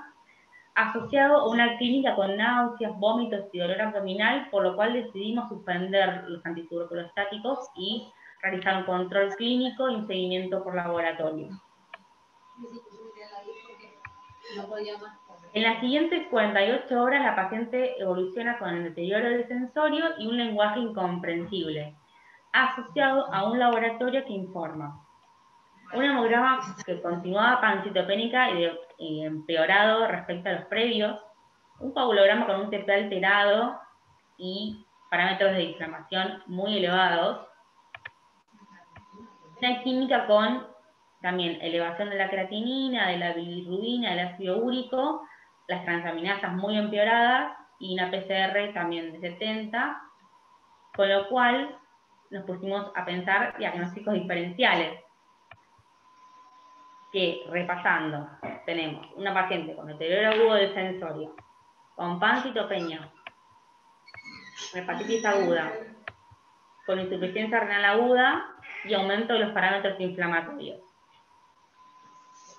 asociado a una clínica con náuseas, vómitos y dolor abdominal, por lo cual decidimos suspender los antituberculostáticos y realizar un control clínico y un seguimiento por laboratorio. En las siguientes 48 horas la paciente evoluciona con el deterioro del sensorio y un lenguaje incomprensible, asociado a un laboratorio que informa un hemograma que continuaba pancitopénica y empeorado respecto a los previos, un coagulograma con un TP alterado y parámetros de inflamación muy elevados, una química con también elevación de la creatinina, de la bilirrubina, del ácido úrico, las transaminasas muy empeoradas y una PCR también de 70, con lo cual nos pusimos a pensar diagnósticos diferenciales, que repasando, tenemos una paciente con deterioro agudo del sensorio, con pancitopenia, hepatitis aguda, con insuficiencia renal aguda y aumento de los parámetros inflamatorios.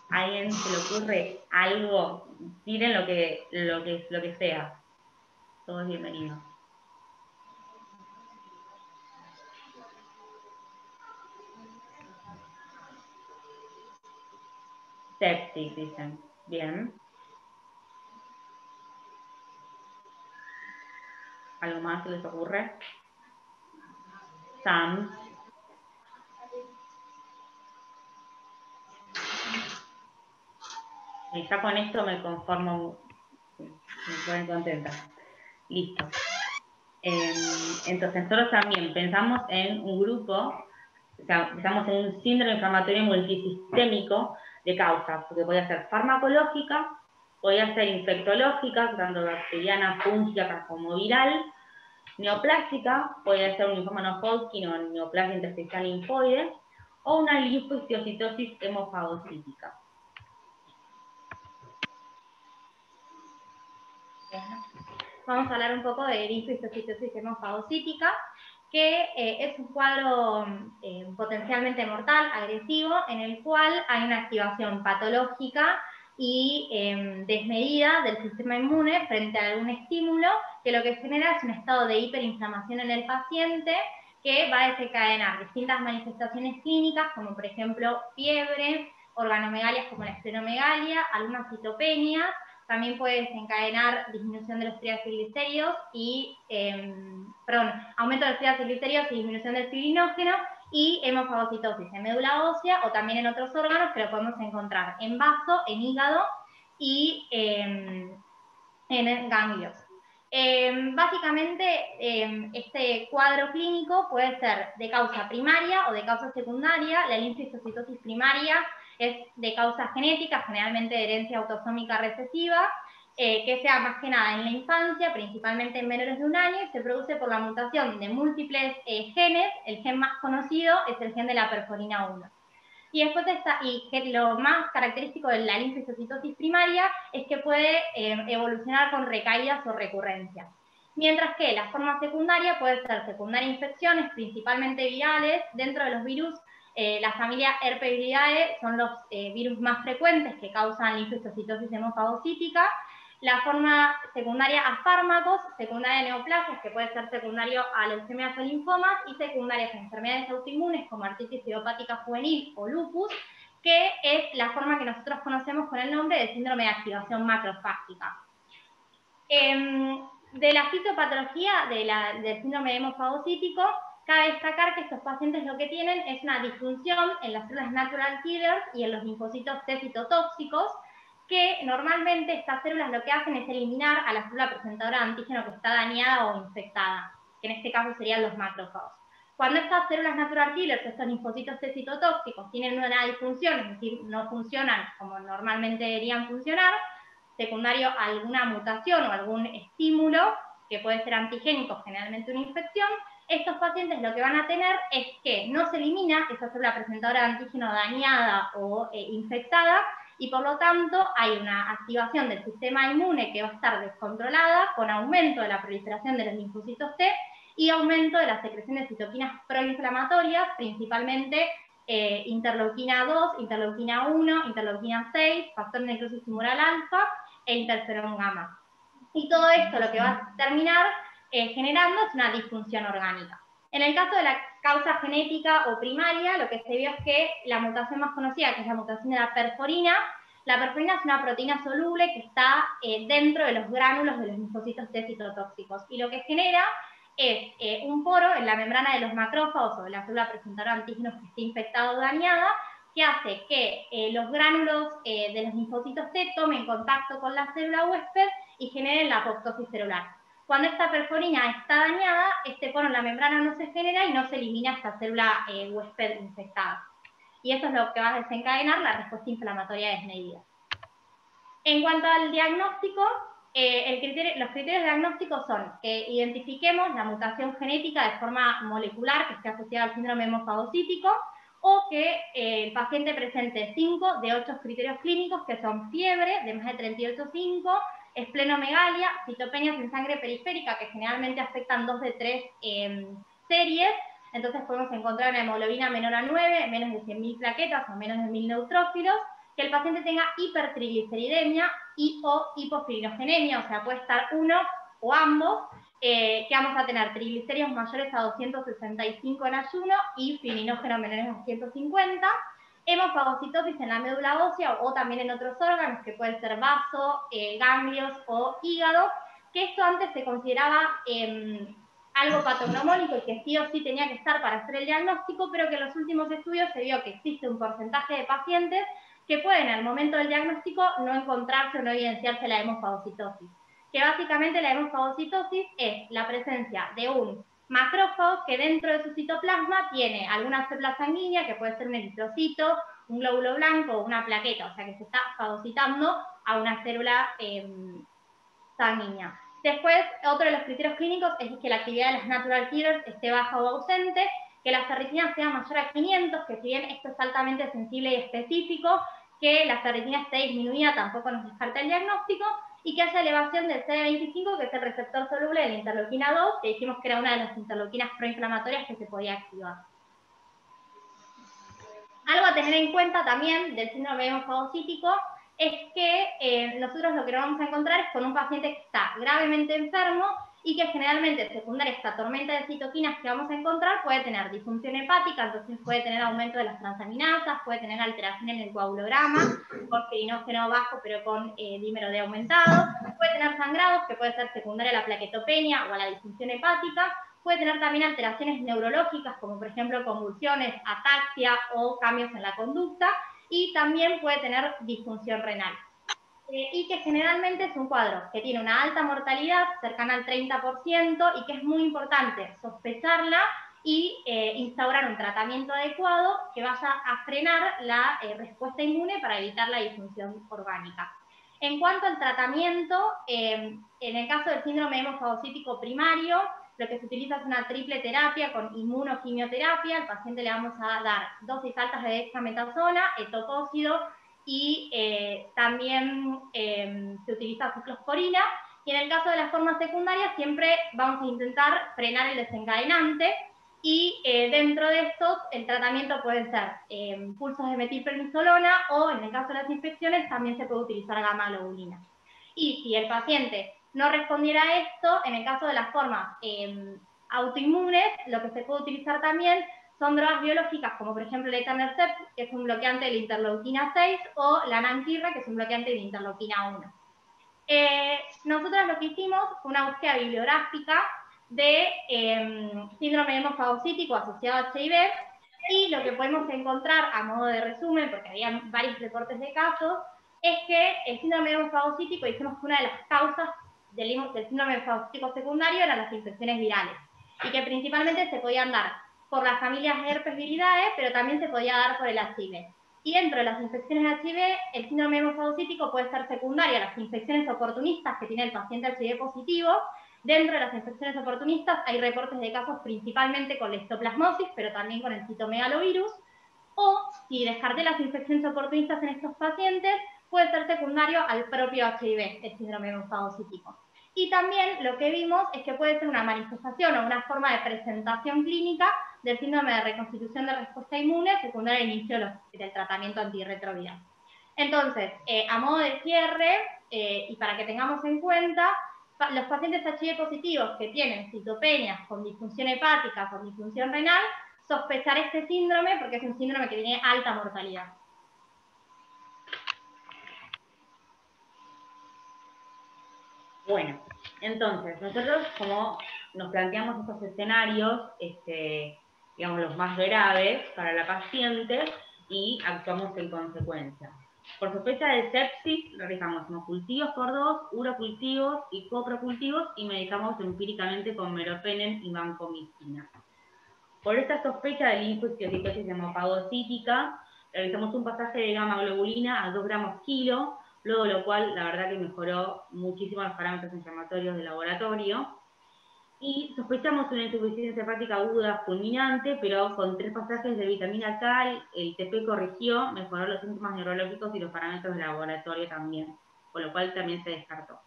¿A alguien se le ocurre algo? Tiren lo que sea. Todos bienvenidos. Sepsis, dicen. Bien. ¿Algo más se les ocurre? Sam. Y ya con esto me conformo, me ponen contenta. Listo. Entonces nosotros también pensamos en un grupo, o sea, pensamos en un síndrome inflamatorio multisistémico de causas, porque podía ser farmacológica, podía ser infectológica, tanto bacteriana, fúngica como viral, neoplástica, podía ser un linfoma no Hodgkin o neoplasia intersticial linfoide, o una linfocitosis hemofagocítica.
Vamos a hablar un poco de linfocitosis hemofagocítica, que es un cuadro potencialmente mortal, agresivo, en el cual hay una activación patológica y desmedida del sistema inmune frente a algún estímulo, que lo que genera es un estado de hiperinflamación en el paciente, que va a desencadenar distintas manifestaciones clínicas, como por ejemplo fiebre, organomegalias como la esplenomegalia, algunas citopenias. También puede desencadenar disminución de los triacilglicéridos y, aumento de los triacilglicéridos y disminución del fibrinógeno y hemofagocitosis en médula ósea o también en otros órganos que lo podemos encontrar en vaso, en hígado y en ganglios. Básicamente, este cuadro clínico puede ser de causa primaria o de causa secundaria. La linfocitosis primaria es de causa genética, generalmente de herencia autosómica recesiva, que sea más que nada en la infancia, principalmente en menores de 1 año, y se produce por la mutación de múltiples genes. El gen más conocido es el gen de la perforina 1. Y después que lo más característico de la linfocitosis primaria es que puede evolucionar con recaídas o recurrencias. Mientras que la forma secundaria puede ser secundaria a infecciones, principalmente virales. Dentro de los virus, la familia Herpesviridae son los virus más frecuentes que causan linfocitosis hemofagocítica. La forma secundaria a fármacos, secundaria a neoplasias, que puede ser secundario a leucemias o linfomas, y secundarias a enfermedades autoinmunes como artritis idiopática juvenil o lupus, que es la forma que nosotros conocemos con el nombre de síndrome de activación macrofágica. De la fisiopatología del síndrome hemofagocítico, cabe destacar que estos pacientes lo que tienen es una disfunción en las células natural killers y en los linfocitos T citotóxicos, que normalmente estas células lo que hacen es eliminar a la célula presentadora de antígeno que está dañada o infectada, que en este caso serían los macrófagos. Cuando estas células natural killers, estos linfocitos T citotóxicos, tienen una disfunción, es decir, no funcionan como normalmente deberían funcionar, secundario a alguna mutación o algún estímulo, que puede ser antigénico, generalmente una infección, estos pacientes lo que van a tener es que no se elimina esa célula presentadora de antígeno dañada o infectada, y por lo tanto hay una activación del sistema inmune que va a estar descontrolada, con aumento de la proliferación de los linfocitos T y aumento de la secreción de citoquinas proinflamatorias, principalmente interleuquina 2, interleuquina 1, interleuquina 6, factor de necrosis tumoral alfa e interferón gamma. Y todo esto lo que va a terminar generando es una disfunción orgánica. En el caso de la causa genética o primaria, lo que se vio es que la mutación más conocida, que es la mutación de la perforina es una proteína soluble que está dentro de los gránulos de los linfocitos T citotóxicos, y lo que genera es un poro en la membrana de los macrófagos o de la célula presentadora de antígenos que esté infectada o dañada, que hace que los gránulos de los linfocitos T tomen contacto con la célula huésped y generen la apoptosis celular. Cuando esta perforina está dañada, este poro en la membrana no se genera y no se elimina esta célula huésped infectada. Y eso es lo que va a desencadenar la respuesta inflamatoria desmedida. En cuanto al diagnóstico, los criterios diagnósticos son que identifiquemos la mutación genética de forma molecular que esté asociada al síndrome hemofagocítico, o que el paciente presente 5 de 8 criterios clínicos, que son fiebre de más de 38,5, esplenomegalia, citopenias en sangre periférica, que generalmente afectan 2 de 3 series. Entonces podemos encontrar una hemoglobina menor a 9, menos de 100.000 plaquetas o menos de 1.000 neutrófilos, que el paciente tenga hipertrigliceridemia y o hipofibrogenemia, o sea, puede estar uno o ambos, que vamos a tener triglicéridos mayores a 265 en ayuno y fibrinógeno menores a 150, hemofagocitosis en la médula ósea o también en otros órganos, que pueden ser vaso, ganglios o hígado, que esto antes se consideraba algo patognomónico y que sí o sí tenía que estar para hacer el diagnóstico, pero que en los últimos estudios se vio que existe un porcentaje de pacientes que pueden al momento del diagnóstico no encontrarse o no evidenciarse la hemofagocitosis, que básicamente la hemofagocitosis es la presencia de un macrófago que dentro de su citoplasma tiene alguna célula sanguínea, que puede ser un eritrocito, un glóbulo blanco o una plaqueta, o sea que se está fagocitando a una célula sanguínea. Después, otro de los criterios clínicos es que la actividad de las natural killers esté baja o ausente, que la ferritina sea mayor a 500, que si bien esto es altamente sensible y específico, que la ferritina esté disminuida tampoco nos descarta el diagnóstico, y que haya elevación del CD25, que es el receptor soluble de la interleuquina 2, que dijimos que era una de las interleuquinas proinflamatorias que se podía activar. Algo a tener en cuenta también del síndrome hemofagocítico es que nosotros lo que nos vamos a encontrar es con un paciente que está gravemente enfermo y que generalmente, secundaria a esta tormenta de citoquinas que vamos a encontrar, puede tener disfunción hepática, entonces puede tener aumento de las transaminasas, puede tener alteración en el coagulograma, con fibrinógeno bajo pero con dímero D aumentado, puede tener sangrados, que puede ser secundaria a la plaquetopenia o a la disfunción hepática, puede tener también alteraciones neurológicas, como por ejemplo convulsiones, ataxia o cambios en la conducta, y también puede tener disfunción renal. Y que generalmente es un cuadro que tiene una alta mortalidad, cercana al 30%, y que es muy importante sospecharla y instaurar un tratamiento adecuado que vaya a frenar la respuesta inmune para evitar la disfunción orgánica. En cuanto al tratamiento, en el caso del síndrome hemofagocítico primario, lo que se utiliza es una triple terapia con inmunoquimioterapia. Al paciente le vamos a dar dosis altas de dexametasona, etopósido, y también se utiliza ciclosporina. Y en el caso de las formas secundarias siempre vamos a intentar frenar el desencadenante, y dentro de estos el tratamiento puede ser pulsos de metilprednisolona, o en el caso de las infecciones también se puede utilizar gamma-globulina. Y si el paciente no respondiera a esto, en el caso de las formas autoinmunes, lo que se puede utilizar también son drogas biológicas, como por ejemplo el etanercept, que es un bloqueante de la interleuquina 6, o la nanquirra, que es un bloqueante de la interleuquina 1. nosotros lo que hicimos fue una búsqueda bibliográfica de síndrome hemofagocítico asociado a HIV, y lo que podemos encontrar a modo de resumen, porque había varios reportes de casos, es que el síndrome hemofagocítico, dijimos que una de las causas del síndrome hemofagocítico secundario eran las infecciones virales, y que principalmente se podían dar por las familias herpes viridae, pero también se podía dar por el HIV. Y dentro de las infecciones HIV, el síndrome hemofagocítico puede ser secundario a las infecciones oportunistas que tiene el paciente HIV positivo. Dentro de las infecciones oportunistas hay reportes de casos principalmente con leptoplasmosis, pero también con el citomegalovirus. O, si descarté las infecciones oportunistas en estos pacientes, puede ser secundario al propio HIV, el síndrome hemofagocítico. Y también lo que vimos es que puede ser una manifestación o una forma de presentación clínica del síndrome de reconstitución de respuesta inmune secundario al inicio del tratamiento antirretroviral. Entonces, a modo de cierre, y para que tengamos en cuenta, los pacientes HIV positivos que tienen citopenias con disfunción hepática, con disfunción renal, sospechar este síndrome porque es un síndrome que tiene alta mortalidad.
Bueno, entonces, nosotros como nos planteamos estos escenarios, digamos, los más graves para la paciente y actuamos en consecuencia. Por sospecha de sepsis, realizamos hemocultivos por 2, urocultivos y coprocultivos y medicamos empíricamente con meropenem y vancomicina. Por esta sospecha de linfocitosis hemofagocítica, realizamos un pasaje de gamma globulina a 2 gramos kilo, luego de lo cual la verdad que mejoró muchísimo los parámetros inflamatorios del laboratorio. Y sospechamos una insuficiencia hepática aguda fulminante, pero con 3 pasajes de vitamina K, el TP corrigió, mejoró los síntomas neurológicos y los parámetros del laboratorio también, con lo cual también se descartó.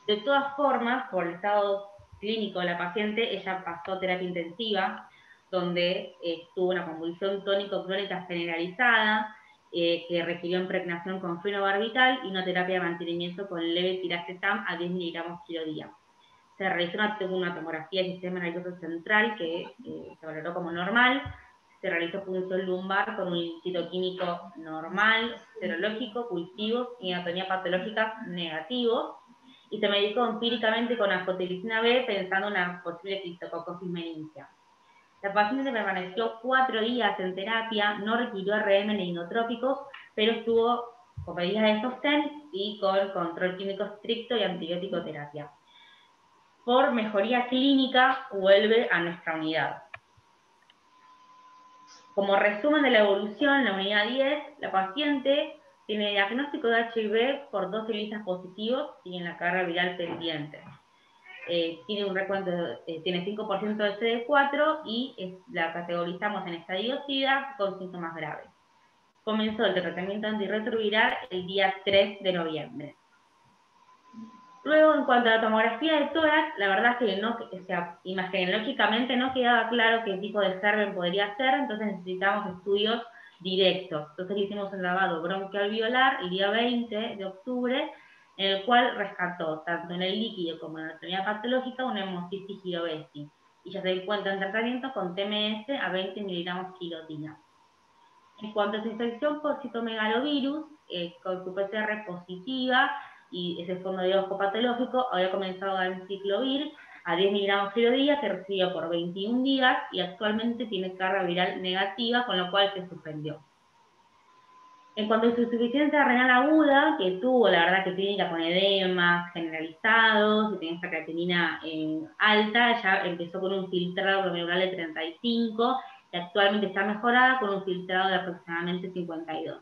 De todas formas, por el estado clínico de la paciente, ella pasó terapia intensiva, donde tuvo una convulsión tónico-clónica generalizada, que requirió impregnación con fenobarbital y una terapia de mantenimiento con leve tiracetam a 10 miligramos kilo día. Se realizó una tomografía del sistema nervioso central que se valoró como normal, se realizó punción lumbar con un citoquímico normal, serológico, cultivos y anatomía patológica negativos, y se medicó empíricamente con anfotericina B pensando en una posible criptococosis meningia. La paciente permaneció 4 días en terapia, no requirió RM ni inotrópicos, pero estuvo con medidas de sostén y con control químico estricto y antibiótico terapia. Por mejoría clínica, vuelve a nuestra unidad. Como resumen de la evolución, en la unidad 10, la paciente tiene diagnóstico de HIV por 12 listas positivos y en la carga viral pendiente. Tiene un recuento, tiene 5% de CD4 y la categorizamos en estadio SIDA con síntomas graves. Comenzó el tratamiento antirretroviral el día 3 de noviembre. Luego, en cuanto a la tomografía de tórax, la verdad es que no, imagenológicamente no quedaba claro qué tipo de germen podría ser, entonces necesitamos estudios directos. Entonces le hicimos un lavado broncoalveolar el día 20 de octubre, en el cual rescató, tanto en el líquido como en la anatomía patológica, una hemocitis girovesi. Y ya se encuentra en tratamiento con TMS a 20 miligramos kilodina. En cuanto a su infección por citomegalovirus, con su PCR positiva y ese fondo de ojo patológico, había comenzado a dar enciclovir a 10 miligramos kilodía, que recibió por 21 días y actualmente tiene carga viral negativa, con lo cual se suspendió. En cuanto a su insuficiencia renal aguda, que tuvo, la verdad, que clínica con edemas generalizados, que tenía esta creatinina alta, ya empezó con un filtrado glomerular de 35, que actualmente está mejorada con un filtrado de aproximadamente 52.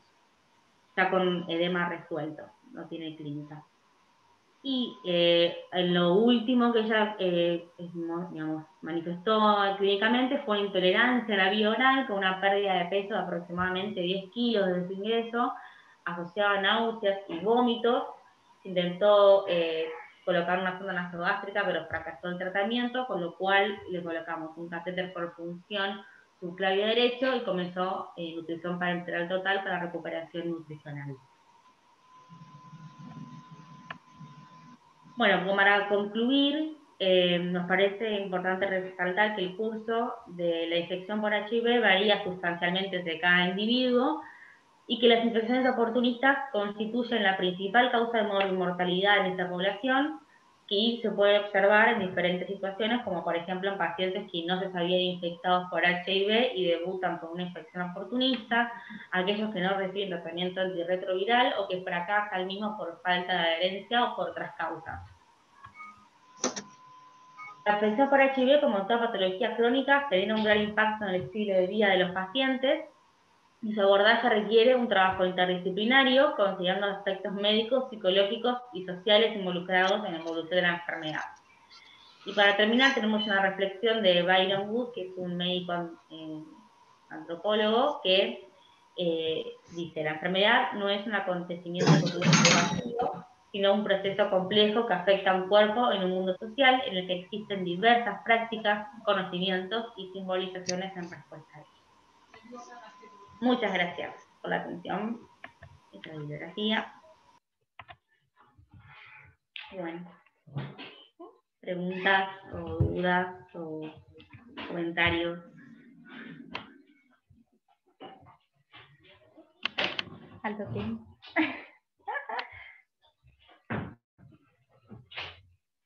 Está con edema resuelto, no tiene clínica. Y en lo último que ella manifestó clínicamente fue intolerancia a la vía oral con una pérdida de peso de aproximadamente 10 kilos desde su ingreso, asociada a náuseas y vómitos. Se intentó colocar una sonda nasogástrica, pero fracasó el tratamiento, con lo cual le colocamos un catéter por función subclavio derecho y comenzó nutrición parenteral total para recuperación nutricional. Bueno, como para concluir, nos parece importante resaltar que el curso de la infección por HIV varía sustancialmente de cada individuo, y que las infecciones oportunistas constituyen la principal causa de mortalidad en esta población, que se puede observar en diferentes situaciones, como por ejemplo en pacientes que no se sabían infectados por HIV y debutan por una infección oportunista, aquellos que no reciben tratamiento antirretroviral o que fracasan mismo por falta de adherencia o por otras causas. La infección por HIV, como toda patología crónica, tiene un gran impacto en el estilo de vida de los pacientes, y su abordaje requiere un trabajo interdisciplinario, considerando aspectos médicos, psicológicos y sociales involucrados en la evolución de la enfermedad. Y para terminar, tenemos una reflexión de Byron Wood, que es un médico antropólogo, que dice: la enfermedad no es un acontecimiento vacío, sino un proceso complejo que afecta a un cuerpo en un mundo social en el que existen diversas prácticas, conocimientos y simbolizaciones en respuesta a ello. Muchas gracias por la atención. Esta es la bibliografía. Bueno, preguntas o dudas o comentarios.
Alto tiempo.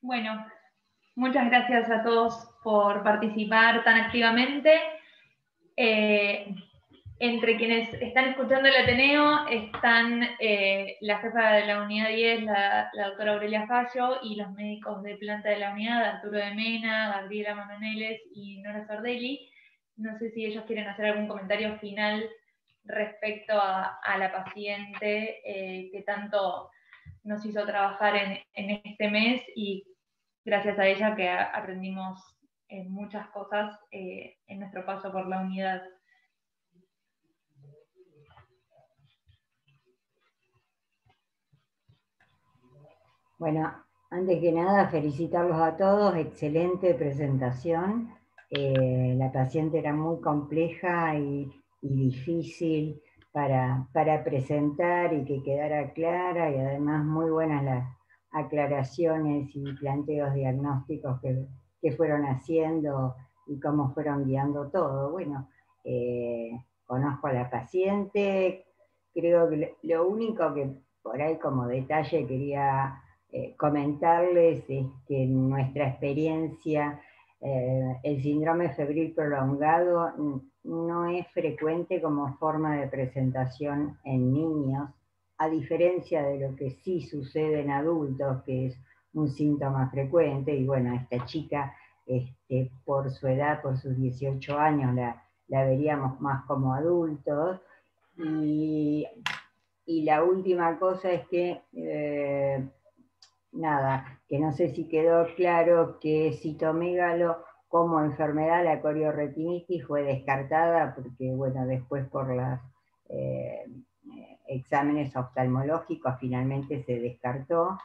Bueno, muchas gracias a todos por participar tan activamente. Entre quienes están escuchando el Ateneo están la jefa de la unidad 10, la doctora Aurelia Fallo, y los médicos de planta de la unidad, Arturo de Mena, Gabriela Manoneles y Nora Sardelli. No sé si ellos quieren hacer algún comentario final respecto a la paciente que tanto nos hizo trabajar en este mes, y gracias a ella que aprendimos muchas cosas en nuestro paso por la unidad.
Bueno, antes que nada, felicitarlos a todos, excelente presentación. La paciente era muy compleja y difícil para presentar y que quedara clara, y además muy buenas las aclaraciones y planteos diagnósticos que fueron haciendo y cómo fueron guiando todo. Bueno, conozco a la paciente, creo que lo único que por ahí como detalle quería comentarles es que en nuestra experiencia el síndrome febril prolongado no es frecuente como forma de presentación en niños, a diferencia de lo que sí sucede en adultos, que es un síntoma frecuente. Y bueno, esta chica, por su edad, por sus 18 años, la veríamos más como adultos. Y la última cosa es que nada, que no sé si quedó claro que citomegalo como enfermedad, la corioretinitis, fue descartada porque, bueno, después por los exámenes oftalmológicos finalmente se descartó,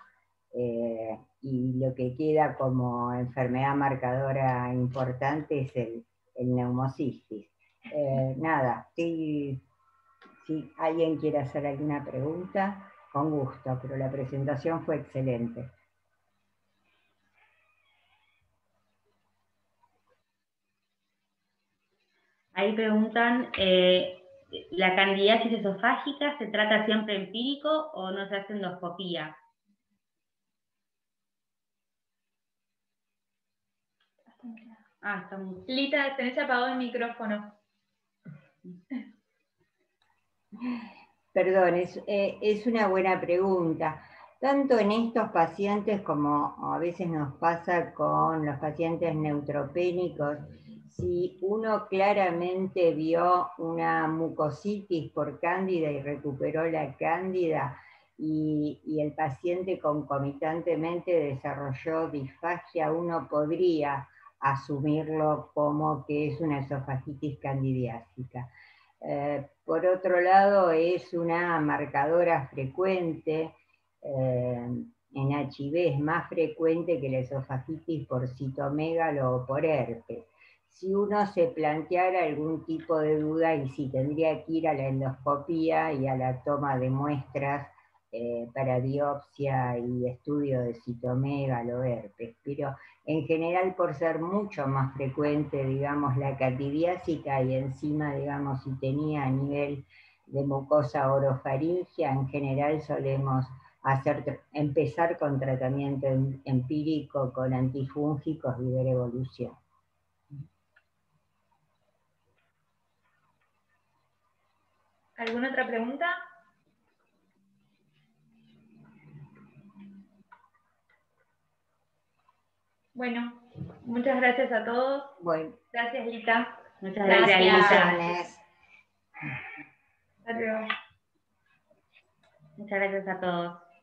y lo que queda como enfermedad marcadora importante es el neumocistis. Nada, si alguien quiere hacer alguna pregunta, con gusto, pero la presentación fue excelente.
Ahí preguntan, ¿la candidiasis esofágica se trata siempre empírico o no se hace endoscopía? Está muy...
Lita, tenés apagado el micrófono.
Perdón, es una buena pregunta. Tanto en estos pacientes como a veces nos pasa con los pacientes neutropénicos, si uno claramente vio una mucositis por cándida y recuperó la cándida, y el paciente concomitantemente desarrolló disfagia, uno podría asumirlo como que es una esofagitis candidiásica. Por otro lado, es una marcadora frecuente, en HIV es más frecuente que la esofagitis por citomegalo o por herpes. Si uno se planteara algún tipo de duda, y sí, tendría que ir a la endoscopía y a la toma de muestras para biopsia y estudio de citomegalo o herpes, pero en general, por ser mucho más frecuente, digamos, la candidiásica, y encima, digamos, si tenía a nivel mucosa orofaringia, en general solemos empezar con tratamiento empírico con antifúngicos y ver evolución.
¿Alguna otra pregunta? Bueno, muchas gracias a todos.
Bueno,
Gracias, Lita.
Muchas gracias, Lisa.
bendiciones.
Hasta luego.
Muchas gracias a todos.